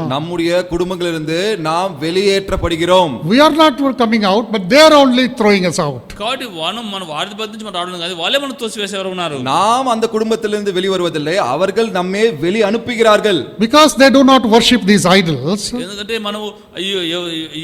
நம்முடைய குடும்பங்களிலிருந்து நாம் வெளியேற்றப்படுகிறோம். We are not coming out, but they are only throwing us out. కాబట్టి మన వారి బయట నుంచి మనం రావడం కాదు, వాళ్ళే మనం తోసివేసేవారు ఉన్నారు. நாம் அந்த కుటుంబத்திலிருந்து வெளிவருவதில்லை, அவர்கள் நம்மை வெளி அனுப்புகிறார்கள். Because they do not worship these idols. ఎందుకంటే మనం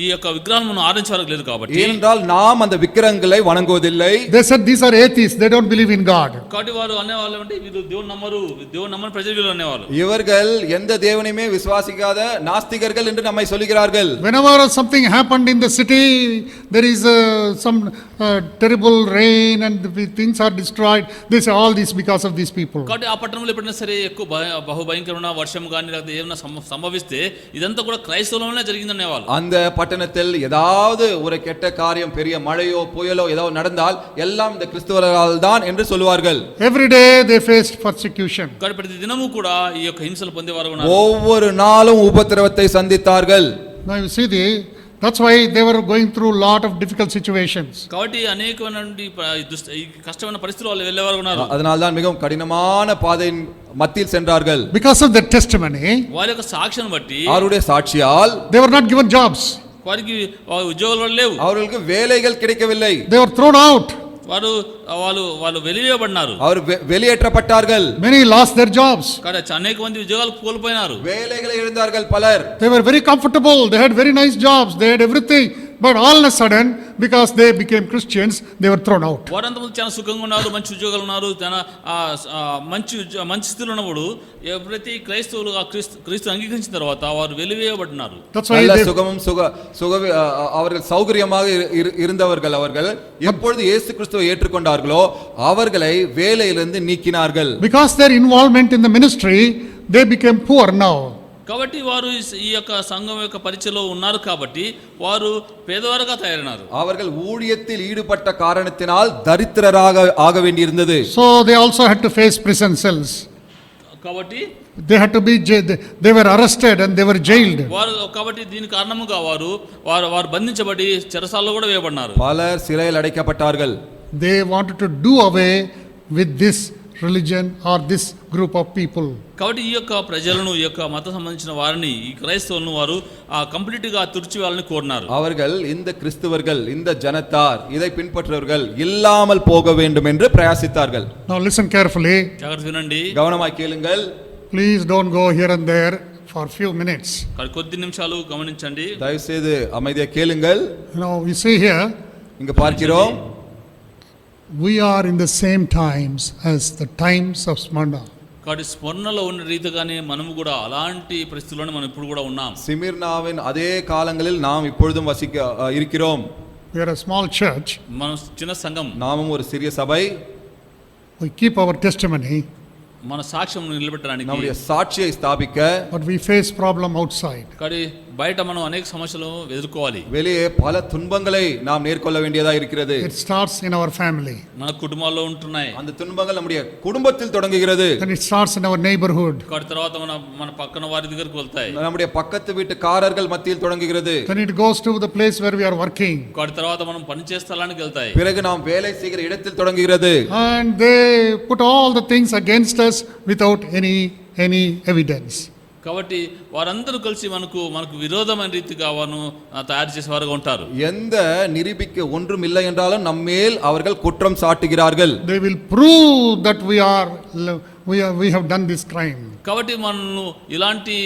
ఈ యొక్క విగ్రహాలను ఆరాధించడానికి లేదు కాబట్టి. ஏனென்றால் நாம் அந்த விக்கிரகங்களை வணங்குவதில்லை. They said these are atheists, they don't believe in God. కాబట్టి వారు అనేవాళ్ళు అంటే వీళ్ళు దేవుని నమ్మరు, దేవుని నమ్మని ప్రజలు అనేవాళ్ళు. இவர்கள் எந்த தேவனையுமே விசுவாசிக்காத நாஸ்திகர்கள் என்று நம்மை சொல்கிறார்கள். Whenever something happened in the city, there is some terrible rain and things are destroyed. They say all this because of these people. కాబట్టి ఆ పట్టణంలో ఎప్పుడైనా సరే ఎక్కువ బహుభయంకరమైన వర్షం కానీ లేకపోతే ఏమైనా సంభవిస్తే ఇదంతా కూడా క్రైస్తవులనే జరిగిందనేవాళ్ళు. அந்த పట్టణத்தில் ஏதாவது ஒரு கெட்ட காரியம், பெரிய மழையோ புயலோ ஏதாவது நடந்தால் எல்லாம் இந்த கிறிஸ்தவர்களால் தான் என்று சொல்வார்கள். Every day they faced persecution. కాబట్టి ప్రతి దినము కూడా ఈ యొక్క హింసలు పొందేవారు ఉన్నారు. ஒவ்வொரு நாளும் உபத்திரவத்தை சந்தித்தார்கள். Now you see that's why they were going through lot of difficult situations. కాబట్టి అనేకమైన ఈ కష్టమైన పరిస్థితుల్లో వాళ్ళు వెళ్ళేవారు ఉన్నారు. அதனால தான் மிகவும் கடினமான பாதையின் மத்தியில் சென்றார்கள். Because of their testimony, వారి యొక్క సాక్ష్యాన్ని బట్టి, அவருடைய சாட்சியால் they were not given jobs. వారికి ఉద్యోగాలు లేవు, அவர்களுக்கு வேலைகள் கிடைக்கவில்லை. They were thrown out. వాళ్ళు వెలివేయబడినారు, அவர் வெளியேற்றப்பட்டார்கள். Many lost their jobs. అనేక మంది ఉద్యోగాలు కోల్పోయినారు, வேலைகளை இழந்தார்கள் பலர். They were very comfortable, they had very nice jobs, they had everything, but all of a sudden because they became Christians, they were thrown out. వారంతా చాలా సుఖంగా ఉన్నారు, మంచి ఉద్యోగాలు ఉన్నారు, మంచి స్థితిలో ఉన్నప్పుడు ఎప్పుడైతే క్రైస్తవులుగా క్రీస్తు అంగీకరించిన తర్వాత వారు వెలివేయబడినారు. சுகமும் அவர்கள் சௌகரியமாக இருந்தவர்கள் அவர்கள் எப்பொழுது இயேசு கிறிஸ்துவை ஏற்றுக்கொண்டார்களோ அவர்களை வேலையிலிருந்து நீக்கினார்கள். Because their involvement in the ministry, they became poor now. కాబట్టి వారు ఈ యొక్క సంఘం యొక్క పరిచయలో ఉన్నారు కాబట్టి వారు పేదవారుగా తయారైనారు. அவர்கள் ஊழியத்தில் ஈடுபட்ட காரணத்தினால் தரித்திரராக ஆக வேண்டியிருந்தது. So they also had to face prison cells. కాబట్టి they had to be they were arrested and they were jailed. వారు కాబట్టి దీని కారణంగా వారు బంధించబడి చెరసాలలో కూడా వేయబడినారు. பலர் சிறையில் அடைக்கப்பட்டார்கள். They wanted to do away with this religion or this group of people. కాబట్టి ఈ యొక్క ప్రజలను ఈ యొక్క మత సంబంధించిన వారిని ఈ క్రైస్తవులను వారు కంప్లీట్ గా తుడిచివేయాలని కోరినారు. அவர்கள் இந்த கிறிஸ்தவர்கள் இந்த ஜனத்தார் இதை பின்பற்றுவர்கள் இல்லாமல் போக வேண்டும் என்று பிரயாசித்தார்கள். Now listen carefully. జాగ్రత్త వినండి. கவனமாய் கேளுங்கள். Please don't go here and there for few minutes. కొద్ది నిమిషాలు గమనించండి. தயவு செய்து அமைதியா கேளுங்கள். Now you see here, இங்க பார்க்கிறோம், we are in the same times as the times of Smyrna. కాబట్టి స్మరణలో ఉన్న రీతిగానే మనము కూడా అలాంటి పరిస్థితుల్లోనే మనం ఇప్పుడు కూడా ఉన్నాం. சிமிர்னாவின் அதே காலங்களில் நாம் இப்பொழுதும் இருக்கிறோம். We are a small church. మనం చిన్న సంఘం. நாமும் ஒரு சிறிய சபை. We keep our testimony. మన సాక్ష్యం నిలబెట్టడానికి, நம்முடைய சாட்சியை ஸ்தாபிக்க. But we face problem outside. కాబట్టి బయట మనం అనేక సమస్యలు ఎదుర్కోవాలి. வெளியே பல துன்பங்களை நாம் நேர்கொள்ள வேண்டியதா இருக்கிறது. It starts in our family. మన కుటుంబాల్లో ఉంటున్నాయి. அந்த துன்பங்கள் நம்முடைய குடும்பத்தில் தொடங்குகிறது. Then it starts in our neighborhood. కాబట్టి తర్వాత మన పక్కన వారి దగ్గరికి వెళ్తాయి. நம்முடைய பக்கத்து வீட்டுக்காரர்கள் மத்தியில் தொடங்குகிறது. Then it goes to the place where we are working. కాబట్టి తర్వాత మనం పనిచేసే స్థలానికి వెళ్తాయి. பிறகு நாம் வேலை செய்கிற இடத்தில் தொடங்குகிறது. And they put all the things against us without any evidence. కాబట్టి వారందరూ కలిసి మనకు విరోధమైన రీతిగా వారు తయారు చేసేవారుగా ఉంటారు. எந்த நிரூபிக்க ஒன்றும் இல்லை என்றாலும் நம்மேல் அவர்கள் குற்றம் சாட்டுகிறார்கள். They will prove that we have done this crime. కాబట్టి మనల్ని ఇలాంటి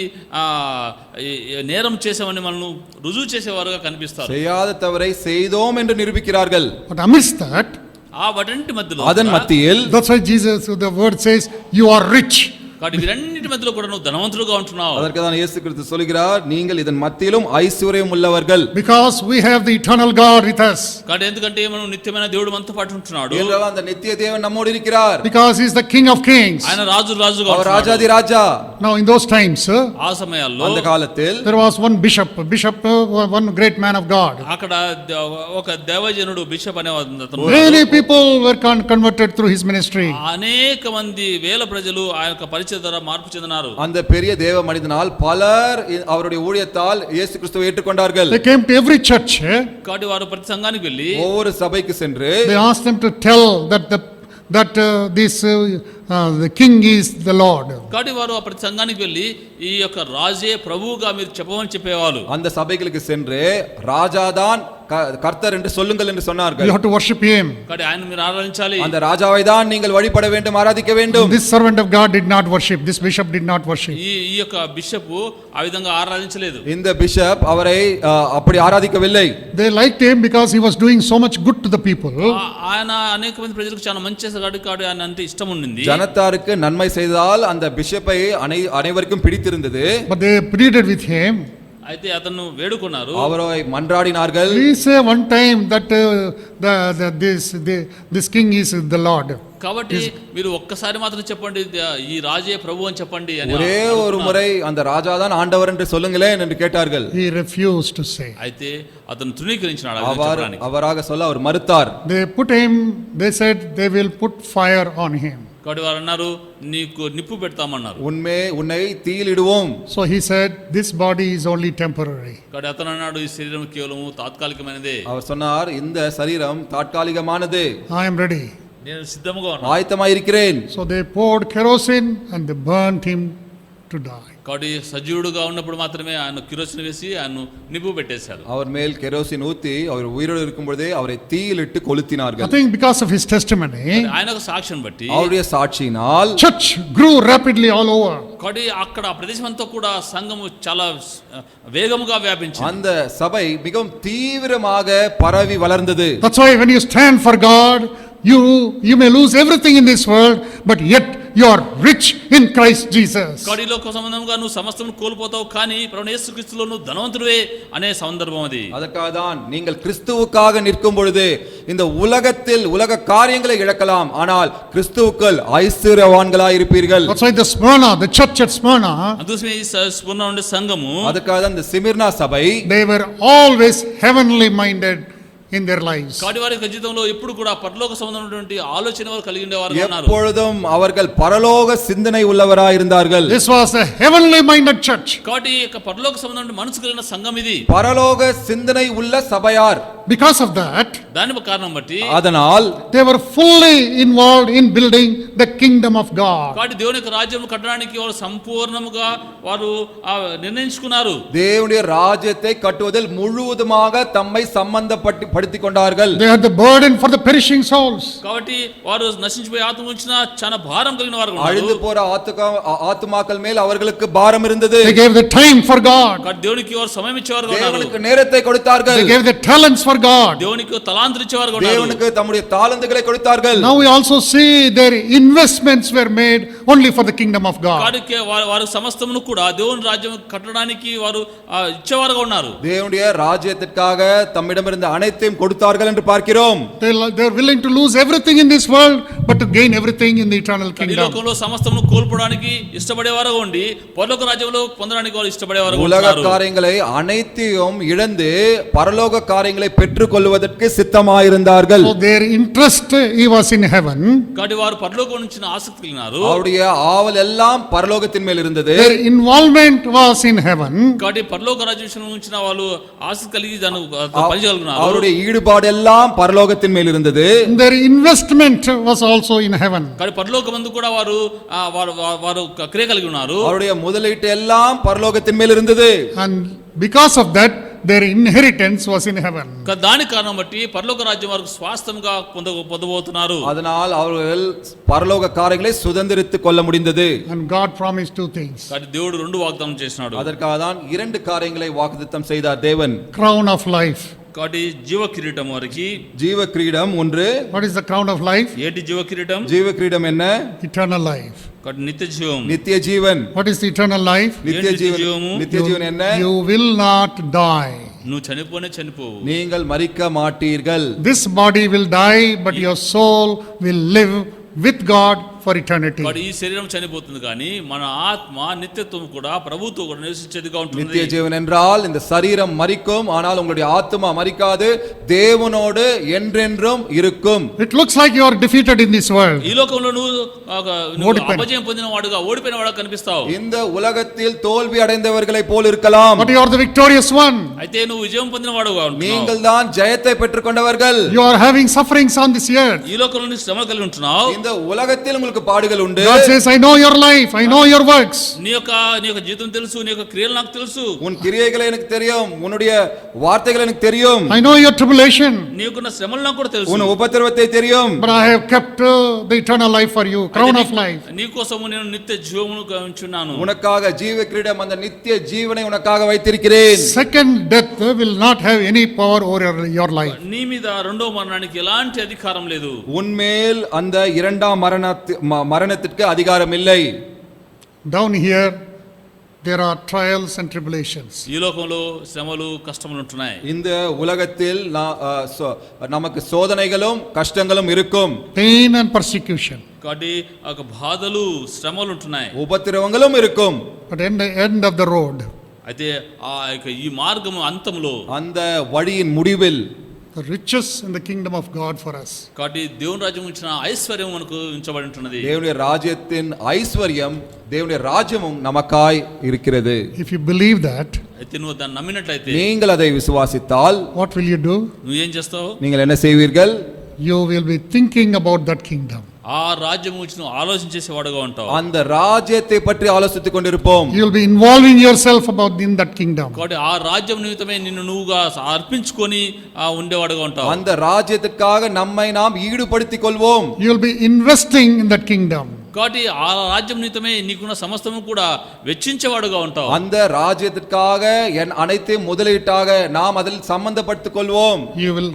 నేరం చేసామని మనల్ని రుజువు చేసేవారుగా కనిపిస్తారు. செய்யாத தவறை செய்தோம் என்று நிரூபிக்கிறார்கள். But amidst that, వాటన్నిటి మధ్యలో, அதன் மத்தியில், that's why Jesus, the word says, you are rich. కాబట్టి వీరన్నిటి మధ్యలో కూడా నువ్వు ధనవంతులుగా ఉంటున్నావు. அதற்கு தான் இயேசு கிறிஸ்து சொல்கிறார், நீங்கள் இதன் மத்தியிலும் ஐஸ்வர்யம் உள்ளவர்கள். Because we have the eternal God with us. కాబట్టి ఎందుకంటే మనం నిత్యమైన దేవుడు మనతో పాటు ఉంటున్నాడు. ஏனென்றால் அந்த நித்திய தேவன் நம்மோடு இருக்கிறார். Because he is the King of Kings. ఆయన రాజుగా அவர் ராஜாதி ராஜா. Now in those times, ఆ సమయాల్లో அந்த காலத்தில் there was one bishop, one great man of God. అక్కడ ఒక దేవజనుడు బిషప్ అనే అతను. Many people were converted through his ministry. అనేక మంది వేల ప్రజలు ఆ యొక్క పరిచర్య ద్వారా మార్పు చెందినారు. அந்த பெரிய தேவ மனிதனால் பலர் அவருடைய ஊழியத்தால் இயேசு கிறிஸ்துவை ஏற்றுக்கொண்டார்கள். They came to every church. కాబట్టి వారు ప్రతి సంఘానికి వెళ్ళి ஒவ்வொரு சபைக்கு சென்று they asked them to tell that the king is the Lord. కాబట్టి వారు ప్రతి సంఘానికి వెళ్ళి ఈ యొక్క రాజే ప్రభువుగా మీరు చెప్పమని చెప్పేవాళ్ళు. அந்த சபைகளுக்கு சென்று ராஜாதான் கர்த்தர் என்று சொல்லுங்கள் என்று சொன்னார்கள். You have to worship him. కాబట్టి ఆయన మీరు ఆరాధించాలి. அந்த ராஜாவை தான் நீங்கள் வழிபட வேண்டும், ஆராதிக்க வேண்டும். This servant of God did not worship. This bishop did not worship. ఈ యొక్క బిషప్ ఆ విధంగా ఆరాధించలేదు. இந்த பிஷப் அவரை அப்படி ஆராதிக்கவில்லை. They liked him because he was doing so much good to the people. ఆయన అనేక మంది ప్రజలకు చాలా మంచి చేసేవాడు. కాబట్టి ఆయన అంటే ఇష్టం ఉండింది. ஜனத்தாருக்கு நன்மை செய்தால் அந்த பிஷப்பை அனைவருக்கும் பிடித்திருந்தது. But they pleaded with him. అయితే అతను వేడుకున్నారు. அவரை மன்றாடினார்கள். Please say one time that this king is the Lord. కాబట్టి మీరు ఒక్కసారి మాత్రం చెప్పండి ఈ రాజే ప్రభు అని చెప్పండి అని. ஒரே ஒரு முறை அந்த ராஜா தான் ஆண்டவர் என்று சொல்லுங்களேன் என்று கேட்டார்கள். He refused to say. అయితే అతను తృణీకరించాడు. அவராக சொல்ல அவர் மறுத்தார். They said they will put fire on him. కాబట్టి వారు అన్నారు నీకు నిప్పు పెడతామన్నారు. உன்னை தீயிலிடுவோம். So he said this body is only temporary. కాబట్టి అతను అన్నాడు ఈ శరీరం కేవలం తాత్కాలికమైనదే. அவர் சொன்னார் இந்த சரீரம் தாற்காலிகமானது. I am ready. నేను సిద్ధముగా ఉన్నాను. ஆயத்தமாய் இருக்கிறேன். So they poured kerosene and they burned him to die. కాబట్టి సజీవుడుగా ఉన్నప్పుడు మాత్రమే ఆయన కిరోసిన్ వేసి ఆయన నిప్పు పెట్టేశారు. அவர் மேல் கெரோசின் ஊத்தி அவர் உயிரோடு இருக்கும் பொழுதே அவரை தீயிலிட்டு கொளுத்தினார்கள். I think because of his testimony, ఆయనకు సాక్ష్యం బట్టి அவருடைய சாட்சியினால் church grew rapidly all over. కాబట్టి అక్కడ ఆ ప్రదేశం అంతా కూడా సంఘము చాలా వేగముగా వ్యాపించింది. அந்த சபை மிகவும் தீவிரமாக பரவி வளர்ந்தது. That's why when you stand for God, you may lose everything in this world, but yet you are rich in Christ Jesus. కాబట్టి లోక సంబంధంగా నువ్వు సమస్తము కోల్పోతావు, కానీ ప్రభువైన యేసుక్రీస్తులో నువ్వు ధనవంతుడివే అనే సందర్భం అది. அதற்காக தான் நீங்கள் கிறிஸ்துவுக்காக நிற்கும் பொழுது இந்த உலகத்தில் உலக காரியங்களை இழக்கலாம், ஆனால் கிறிஸ்துவுக்குள் ஐஸ்வர்யவான்களாய் இருப்பீர்கள். That's why the Smyrna, the church at Smyrna, అందుకే ఈ స్మరణ ఉండే సంఘము, அதுக்காக தான் இந்த சிமிர்னா சபை, they were always heavenly minded in their lives. కాబట్టి వారి యొక్క జీవితంలో ఎప్పుడు కూడా పరలోక సంబంధమైనటువంటి ఆలోచన వారు కలిగి ఉండేవారు ఉన్నారు. எப்பொழுதும் அவர்கள் பரலோக சிந்தனை உள்ளவராய் இருந்தார்கள். This was a heavenly minded church. కాబట్టి ఈ యొక్క పరలోక సంబంధమైన మనసు కలిగిన సంఘం ఇది. பரலோக சிந்தனை உள்ள சபையார். Because of that, దాని కారణం బట్టి அதனால் they were fully involved in building the kingdom of God. కాబట్టి దేవుని యొక్క రాజ్యం కట్టడానికి వారు సంపూర్ణముగా వారు నిర్ణయించుకున్నారు. தேவனுடைய ராஜ்யத்தை கட்டுவதில் முழுவதுமாக தம்மை சம்பந்தப்படுத்திக் கொண்டார்கள். They had the burden for the perishing souls. కాబట్టి వారు నశించిపోయే ఆత్మ గురించిన చాలా భారం కలిగిన వారు ఉన్నారు. அழிந்து போற ஆத்துமாக்கள் மேல் அவர்களுக்கு பாரம் இருந்தது. They gave the time for God. కాబట్టి దేవునికి వారు సమయం ఇచ్చేవారు ఉన్నారు. தேவனுக்கு நேரத்தை கொடுத்தார்கள். They gave the talents for God. దేవునికి తలాంతులు ఇచ్చేవారు ఉన్నారు. தேவனுக்கு தம்முடைய தாளந்துகளை கொடுத்தார்கள். Now we also see their investments were made only for the kingdom of God. కాబట్టి వారి సమస్తమును కూడా దేవుని రాజ్యం కట్టడానికి వారు ఇచ్చేవారుగా ఉన్నారు. தேவனுடைய ராஜ்யத்திற்காக தம்மிடமிருந்து அனைத்தையும் கொடுத்தார்கள் என்று பார்க்கிறோம். They are willing to lose everything in this world but to gain everything in the eternal ఈ kingdom. లోకంలో సమస్తమును కోల్పోవడానికి ఇష్టపడేవారుగా ఉండి పరలోక రాజ్యంలో పొందడానికి వారు ఇష్టపడేవారుగా உலக ఉన్నారు. காரியங்களை அனைத்தையும் இழந்து பரலோக காரியங்களை பெற்றுக்கொள்வதற்கு சித்தமாயிருந்தார்கள். So their interest was in heaven. కాబట్టి వారు పరలోకం నుంచి ఆసక్తి కలిగినారు. அவருடைய ஆவல் எல்லாம் பரலோகத்தின் மேல் இருந்தது. Their involvement was in heaven. కాబట్టి పరలోక రాజ్యం నుంచి వాళ్ళు ఆసక్తి కలిగి దాన్ని పనిచేయగలుగుతున్నారు. அவருடைய ஈடுபாடு எல்லாம் பரலோகத்தின் மேல் இருந்தது. Their investment was also in heaven. కాబట్టి పరలోకమందు కూడా వారు వారు క్రియ కలిగి ఉన్నారు. அவருடைய முதலீட்டு எல்லாம் பரலோகத்தின் மேல் இருந்தது. And because of that their inheritance was in heaven. దాని కారణం బట్టి పరలోక రాజ్యం వారికి స్వాస్థ్యంగా పొందబోతున్నారు. அதனால் அவர்கள் பரலோக காரியங்களை சுதந்திரித்துக் கொள்ள முடிந்தது. And God promised two things. కాబట్టి దేవుడు రెండు వాగ్దానం చేసినాడు. அதற்காக தான் இரண்டு காரியங்களை வாக்குத்தத்தம் செய்தார் தேவன். Crown of life. కాబట్టి జీవ కిరీటం వారికి. ஜீவ கிரீடம் ஒன்று. What is the crown of life? ఏంటి జీవ కిరీటం? ஜீவ கிரீடம் என்ன? Eternal life. కాబట్టి నిత్య జీవం. நித்திய ஜீவன். What is the eternal life? நித்திய ஜீவன். நித்திய ஜீவன் என்ன? You will not die. నువ్వు చనిపోవు. நீங்கள் மரிக்க மாட்டீர்கள். This body will die but your soul will live with God for eternity. కాబట్టి ఈ శరీరం చనిపోతుంది కానీ మన ఆత్మ నిత్యత్వం కూడా ప్రభువుతో కూడా నివసించేదిగా ఉంటుంది. நித்திய ஜீவன் என்றால் இந்த சரீரம் மரிக்கும், ஆனால் உங்களுடைய ஆத்மா மரிக்காது, தேவனோடு என்றென்றும் இருக்கும். It looks like you are defeated in this world. ఈ లోకంలో నువ్వు అపజయం పొందిన వాడుగా ఓడిపోయిన వాడుగా కనిపిస్తావు. இந்த உலகத்தில் தோல்வி அடைந்தவர்களை போல் இருக்கலாம். But you are the victorious one. అయితే నువ్వు విజయం పొందిన వాడుగా ఉంటున్నావు. நீங்கள் தான் ஜெயத்தை பெற்றுக்கொண்டவர்கள். You are having sufferings on this earth. ఈ లోకంలో నీ శ్రమ కలిగి ఉంటున్నావు. இந்த உலகத்தில் உங்களுக்கு பாடுகள் உண்டு. God says, I know your life, I know your works. నీ యొక్క జీవితం తెలుసు, నీ యొక్క క్రియలు నాకు తెలుసు. உன் கிரியைகளை எனக்கு தெரியும், உன்னுடைய வார்த்தைகள் எனக்கு தெரியும். I know your tribulation. నీకున్న శ్రమలు నాకు కూడా తెలుసు. உன் உபத்திரவத்தை தெரியும். But I have kept the eternal life for you, crown of life. నీ కోసము నేను నిత్య జీవమును ఉంచున్నాను. உனக்காக ஜீவ கிரீடம், அந்த நித்திய ஜீவனை உனக்காக வைத்திருக்கிறேன். Second death will not have any power over your life. నీ మీద రెండో మరణానికి ఎలాంటి అధికారం లేదు. உன்மேல் அந்த இரண்டாம் மரணத்திற்கு அதிகாரம் இல்லை. Down here there are trials and tribulations. ఈ లోకంలో శ్రమలు కష్టములు ఉంటున్నాయి. இந்த உலகத்தில் நமக்கு சோதனைகளும் கஷ்டங்களும் இருக்கும். Pain and persecution. కాబట్టి బాధలు శ్రమలు ఉంటున్నాయి. உபத்திரவங்களும் இருக்கும். But at the end of the road, అయితే ఈ మార్గం అంతంలో, அந்த வழியின் முடிவில் the riches in the kingdom of God for us. కాబట్టి దేవుని రాజ్యం ఇచ్చిన ఐశ్వర్యం మనకు ఉంచబడి ఉంటున్నది. தேவனுடைய ராஜ்யத்தின் ஐஸ்வர்யம், தேவனுடைய ராஜ்யமும் நமக்காய் இருக்கிறது. If you believe that, అయితే నువ్వు దాన్ని నమ్మినట్లయితే, நீங்கள் அதை விசுவாசித்தால் what will you do? నువ్వేం చేస్తావు? நீங்கள் என்ன செய்வீர்கள்? You will be thinking about that kingdom. ఆ రాజ్యం గురించి నువ్వు ఆలోచించేసేవాడుగా ఉంటావు. அந்த ராஜ்யத்தை பற்றி ஆலோசித்துக் கொண்டிருப்போம். You will be involving yourself about in that kingdom. కాబట్టి ఆ రాజ్యం నిమిత్తమే నిన్ను నువ్వుగా అర్పించుకొని ఉండేవాడుగా ఉంటావు. அந்த ராஜ்யத்திற்காக நம்மை நாம் ஈடுபடுத்திக் கொள்வோம். You will be investing in that kingdom. కాబట్టి ఆ రాజ్యం నిమిత్తమే నీకున్న సమస్తము కూడా వెచ్చించేవాడుగా ఉంటావు. அந்த ராஜ்யத்திற்காக என் அனைத்தையும் முதலீட்டாக நாம் அதில் சம்பந்தப்படுத்திக் கொள்வோம். You will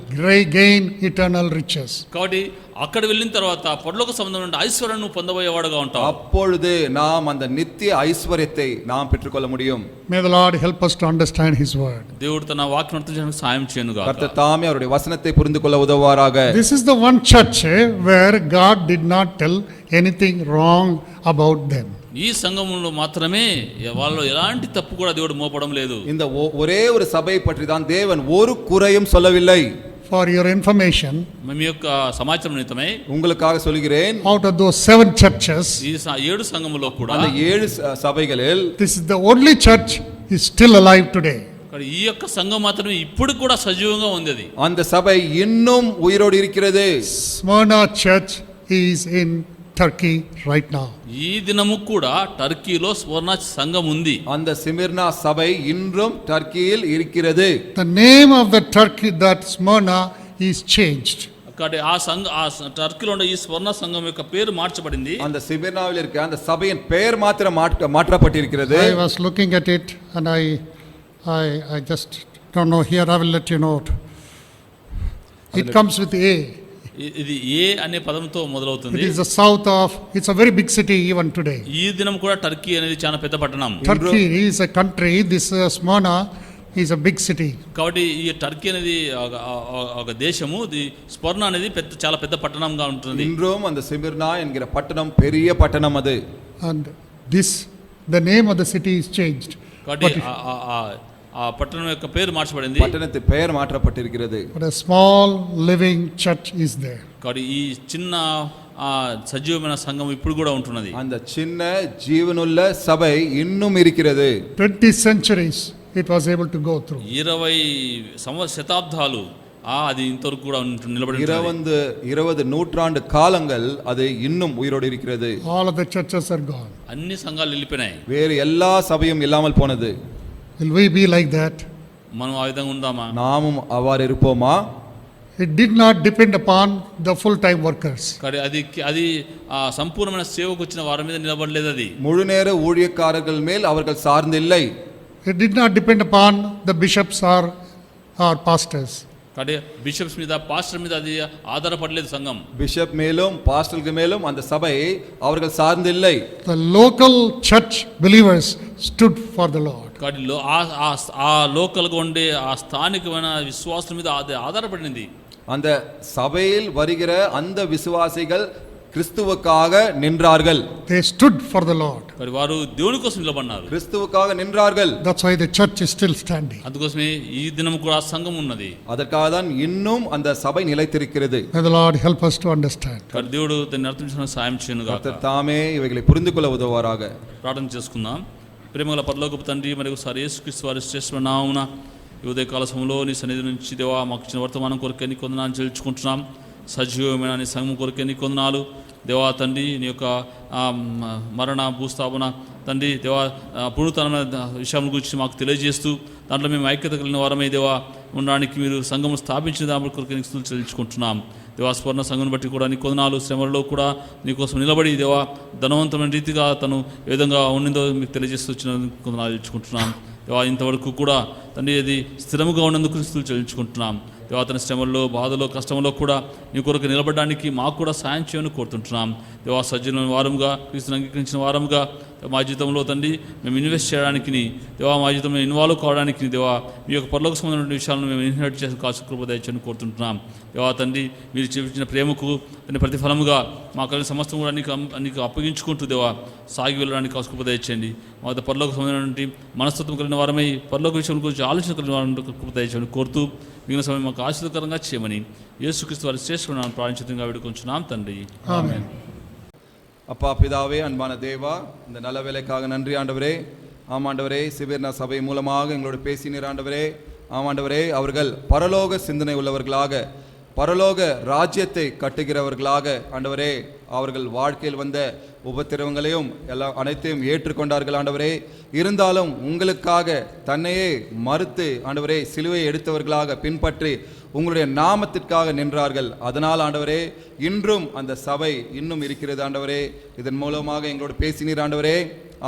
gain eternal riches. కాబట్టి అక్కడ వెళ్ళిన తర్వాత పరలోక సంబంధమైన ఐశ్వర్యాన్ని నువ్వు పొందబోయేవాడుగా ఉంటావు. அப்பொழுது நாம் அந்த நித்திய ஐஸ்வர்யத்தை நாம் பெற்றுக்கொள்ள முடியும். May the Lord help us to understand His word. దేవుడు తన వాక్యం అర్థం చేయడానికి సహాయం చేయనుగాక. கர்த்தர் தாமே அவருடைய வசனத்தை புரிந்து கொள்ள உதவுவாராக. This is the one church where God did not tell anything wrong about them. ఈ సంఘంలో మాత్రమే వాళ్ళు ఎలాంటి తప్పు కూడా దేవుడు మోపడం లేదు. இந்த ஒரே ஒரு சபையை பற்றி தான் தேவன் ஒரு குறையும் சொல்லவில்லை. for your information, మీ యొక్క సమాచారం నిమిత్తమై உங்களுக்காக சொல்கிறேன், out of those 7 churches, ఈ 7 సంఘములో కూడా அந்த 7 சபைகளில் this is the only church is still alive today. ఇక్కడ ఈ యొక్క సంఘం మాత్రమే ఇప్పుడు కూడా సజీవంగా ఉంది. అది அந்த சபை இன்னும் உயிரோடு இருக்கிறது. Smyrna church is in Turkey right now. ఈ దినము కూడా టర్కీలో స్వర్ణ సంఘం ఉంది. அந்த స్మిర్నా సభை இன்றும் టర్కీயில் இருக்கிறது. The name of the Turkey, that Smyrna, is changed. కాబట్టి ఆ టర్కీలో ఉన్న ఈ స్వర్ణ సంఘం యొక్క పేరు మార్చబడింది. அந்த స్మిర్నాவில் இருக்க அந்த சபையின் பெயர் மாத்திரம் மாற்றப்பட்டிருக்கிறது. I was looking at it and I just don't know. Here I will let you know. It comes with A. ఇది ఏ అనే పదంతో మొదలవుతుంది. It is the south of, it's a very big city even today. ఈ దినం కూడా Turkey అనేది చాలా పెద్ద పట్టణం. Turkey is a country, this Smyrna is a big city. కాబట్టి ఈ టర్కీ అనేది ఒక దేశము, స్వర్ణ అనేది చాలా పెద్ద పట్టణంగా ఉంటుంది. இன்றும் அந்த ஸ்மிர்னா என்கிற பட்டணம் பெரிய பட்டணம் அது. And the name of the city is changed. కాబట్టి ఆ పట్టణం యొక్క పేరు మార్చబడింది. పట్టణத்தின் பெயர் மாற்றப்பட்டிருக்கிறது. But a small living church is there. కాబట్టి ఈ చిన్న సజీవమైన సంఘం ఇప్పుడు కూడా ఉంటున్నది. அந்த சின்ன ஜீவனுள்ள சபை இன்னும் இருக்கிறது. 20 centuries it was able to go through. 20 శతాబ్దాలు అది ఇంతవరకు కూడా నిలబడి 20 நூற்றாண்டு காலங்கள் அது இன்னும் உயிரோடு இருக்கிறது. All of the churches are gone. అన్ని సంఘాలు వెళ్ళిపోయినాయి. வேறு எல்லா சபையும் இல்லாமல் போனது. Will we be like that? మనం ఆ విధంగా ఉందామా? நாமும் அவ்வாறு இருப்போமா? It did not depend upon the full-time workers. అది సంపూర్ణమైన సేవకు వచ్చిన వారి మీద నిలబడలేదు. అది முழு நேர ஊழியக்காரர்கள் மேல் அவர்கள் சார்ந்தில்லை. It did not depend upon the bishops or pastors. కాబట్టి బిషప్స్ మీద, పాస్టర్ మీద అది ఆధారపడలేదు సంఘం. బిషప్ మేலும் పాస్టర్ల మేலும் அந்த சபை அவர்கள் சார்ந்தில்லை. The local church believers stood for the Lord. కాబట్టి ఆ లోకల్గా ఉండే ఆ స్థానికమైన విశ్వాసం మీద అది ఆధారపడింది. அந்த சபையில் வருகிற அந்த விசுவாசிகள் கிறிஸ்துவுக்காக நின்றார்கள். They stood for the Lord. మరి వారు దేవుని కోసం నిలబడ్డారు. கிறிஸ்துவுக்காக நின்றார்கள். That's why the church is still standing. అందుకోసమే ఈ దినం కూడా సంఘం ఉన్నది. அதற்காக தான் இன்னும் அந்த சபை நிலைத்திருக்கிறது. May the Lord help us to understand. మరి దేవుడు దాన్ని అర్థం చేసుకోవడానికి సాయం చేయను గాక. కర్త తామే ఇవగలి పురిందుకొల ఉదవారాగ. ప్రార్థన చేసుకుందాం. ప్రేమగల పరలోకపు తండ్రి, మరి ఒకసారి యేసుక్రీస్తు వారి శ్రేష్టమైన నామమున ఈ ఉదయకాల సమయంలో నీ సన్నిధి నుంచి దేవా మాకు ఇచ్చిన వర్తమానం కొరకే నీ కొందనాలు చెల్లించుకుంటున్నాం. సజీవమైన నీ సంఘం కొరకే నీ కొందనాలు దేవా తండ్రి. నీ యొక్క మరణ భూస్థాపన తండ్రి దేవా పునరుత్థానమైన విషయాల గురించి మాకు తెలియజేస్తూ దాంట్లో మేము ఐక్యత కలిగిన వారమే దేవా ఉండడానికి మీరు సంఘం స్థాపించిన దాని కొరకు నీకు స్తుతులు చెల్లించుకుంటున్నాం. దేవా స్వర్ణ సంఘం బట్టి కూడా నీ కొందనాలు శ్రమలలో కూడా నీకోసం నిలబడి దేవా ధనవంతమైన రీతిగా తను ఏ విధంగా ఉండిందో మీకు తెలియజేస్తూ వచ్చిన కొందనాలు చెల్లించుకుంటున్నాం. దేవా ఇంతవరకు కూడా తండ్రి అది స్థిరముగా ఉన్నందుకు స్తుతులు చెల్లించుకుంటున్నాం. దేవా తన శ్రమల్లో, బాధలో, కష్టంలో కూడా నీ కొరకు నిలబడడానికి మాకు కూడా సాయం చేయని కోరుతుంటున్నాం. దేవా సజ్జనులైన వారముగా, క్రీస్తుని అంగీకరించిన వారముగా మా జీవితంలో తండ్రి మేము ఇన్వెస్ట్ చేయడానికి, దేవా మా జీవితంలో ఇన్వాల్వ్ కావడానికి దేవా మీ యొక్క పరలోక సంబంధమైన విషయాలను మేము ఇన్హెరిట్ చేసి కాసు కృప దయచేయని కోరుతుంటున్నాం. దేవా తండ్రి మీరు చూపించిన ప్రేమకు దాని ప్రతిఫలముగా మా కలిగిన సమస్తం కూడా నీకు అప్పగించుకుంటూ దేవా సాగి వెళ్ళడానికి కాసు కృప దయచేయండి. మా పరలోక సంబంధమైనటువంటి మనస్తత్వం కలిగిన వారమై పరలోక విషయం గురించి ఆలోచన కలిగిన వారిని కృప దయచేయని కోరుతూ మిగిలిన సమయం మాకు ఆశీర్వదకరంగా చేయమని యేసుక్రీస్తు వారి శ్రేష్ఠ ప్రాణితంగా వేడుకొంచున్నాం తండ్రి. ఆమేన్. அப்பா பிதாவே, அன்பான தேவா, இந்த நல்ல வேலைக்காக நன்றி ஆண்டவரே. ஆமாண்டவரே, சிபிர்னா சபை மூலமாக எங்களோடு பேசினீர் ஆண்டவரே. ஆமாண்டவரே, அவர்கள் பரலோக சிந்தனை உள்ளவர்களாக, பரலோக ராஜ்யத்தை கட்டுகிறவர்களாக ஆண்டவரே அவர்கள் வாழ்க்கையில் வந்த உபத்திரவங்களையும் அனைத்தையும் ஏற்றுக்கொண்டார்கள் ஆண்டவரே. இருந்தாலும் உங்களுக்காக தன்னையே மறுத்து ஆண்டவரே சிலுவையை எடுத்தவர்களாக பின்பற்றி உங்களுடைய நாமத்திற்காக நின்றார்கள். அதனால் ஆண்டவரே இன்றும் அந்த சபை இன்னும் இருக்கிறது ஆண்டவரே. இதன் மூலமாக எங்களோடு பேசினீர் ஆண்டவரே.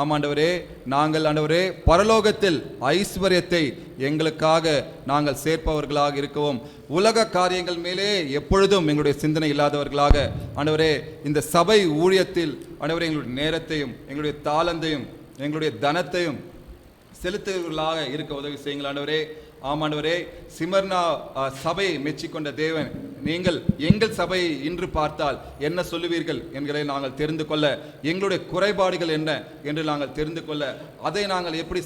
ஆமாண்டவரே, நாங்கள் ஆண்டவரே பரலோகத்தில் ஐஸ்வர்யத்தை எங்களுக்காக நாங்கள் சேர்ப்பவர்களாக இருக்கவும், உலக காரியங்கள் மேலே எப்பொழுதும் எங்களுடைய சிந்தனை இல்லாதவர்களாக ஆண்டவரே இந்த சபை ஊழியத்தில் ஆண்டவரே எங்களுடைய நேரத்தையும் எங்களுடைய தாளந்தையும் எங்களுடைய தனத்தையும் செலுத்துவர்களாக இருக்க உதவி செய்யுங்கள் ஆண்டவரே. ஆமாண்டவரே, சிமர்னா சபை மெச்சிக்கொண்ட தேவன் நீங்கள் எங்கள் சபையை இன்று பார்த்தால் என்ன சொல்லுவீர்கள் என்கிறதை நாங்கள் தெரிந்து கொள்ள, எங்களுடைய குறைபாடுகள் என்ன என்று நாங்கள் தெரிந்து கொள்ள, அதை நாங்கள் எப்படி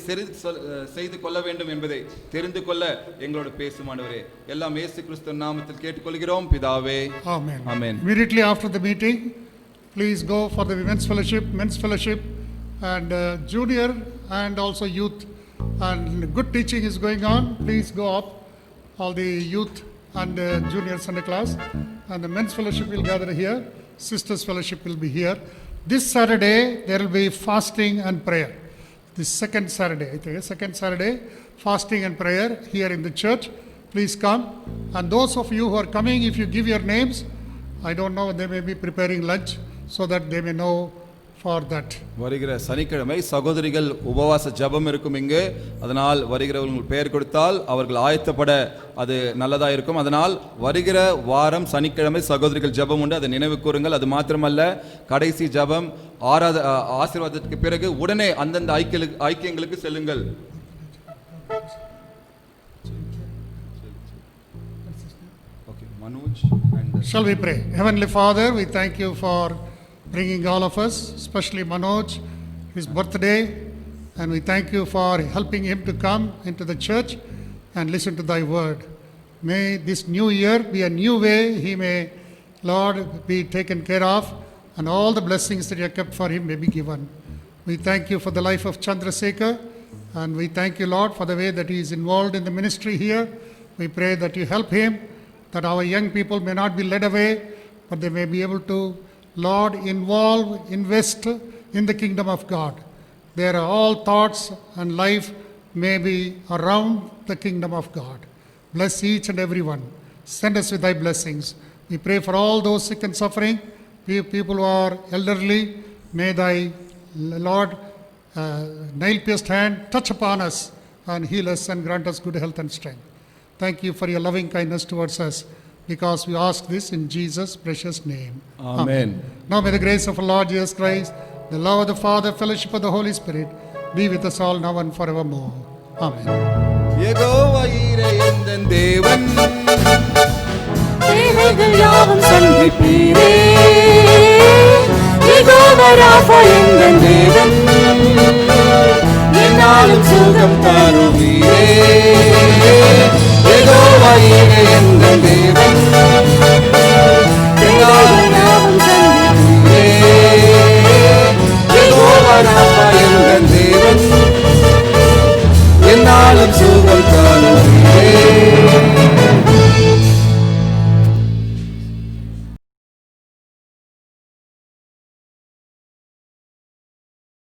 செய்து கொள்ள வேண்டும் என்பதை தெரிந்து கொள்ள எங்களோடு பேசும் ஆண்டவரே. எல்லாம் இயேசு கிறிஸ்து நாமத்தில் கேட்டுக்கொள்கிறோம் பிதாவே. Amen. Amen. Immediately after the meeting, please go for the women's fellowship, men's fellowship, and junior and also youth. And good teaching is going on. Please go up, all the youth and junior Sunday class. And the men's fellowship will gather here. Sisters fellowship will be here. This Saturday, there will be fasting and prayer. This second Saturday, I think, second Saturday, fasting and prayer here in the church. Please come. And those of you who are coming, if you give your names, I don't know, they may be preparing lunch so that they may know for that. வருகிற சனிக்கிழமை சகோதரிகள் உபவாச ஜெபம் இருக்கும் இங்கு. அதனால் வருகிறவர்கள் பெயர் கொடுத்தால் அவர்கள் ஆயத்தப்பட அது நல்லதா இருக்கும். அதனால் வருகிற வாரம் சனிக்கிழமை சகோதரிகள் ஜெபம் உண்டு, அதை நினைவு கூறுங்கள். அது மாத்திரமல்ல, கடைசி ஜெபம் ஆசீர்வாதத்துக்கு பிறகு உடனே அந்தந்த ஐக்கியங்களுக்கு செல்லுங்கள். Shall we pray? Heavenly Father, we thank you for bringing all of us, especially Manoj, his birthday, and we thank you for helping him to come into the church and listen to thy word. May this new year be a new way he may, Lord, be taken care of, and all the blessings that you have kept for him may be given. We thank you for the life of Chandrasekhar, and we thank you, Lord, for the way that he is involved in the ministry here. We pray that you help him, that our young people may not be led away, but they may be able to, Lord, invest in the kingdom of God. Their all thoughts and life may be around the kingdom of God. Bless each and every one. Send us with thy blessings. We pray for all those sick and suffering, people who are elderly. May thy, Lord, nail-pierced hand touch upon us and heal us and grant us good health and strength. Thank you for your loving kindness towards us, because we ask this in Jesus' precious name. Amen. Now may the grace of our Lord Jesus Christ, the love of the Father, fellowship of the Holy Spirit be with us all now and forevermore. Amen. Jehovah ஈரே எந்தன் தேவன், தேவைகள் யாவும் சந்திப்பீரே. யெகோவா ராஃபா எந்தன் தேவன், என்னாலும் சுகம் தருவீரே. யெகோவா ஈரே எந்தன் தேவன், தேவைகள் யாவும் சந்திப்பீரே. யெகோவா ராஃபா எந்தன் தேவன், என்னாலும் சுகம் தருவீரே.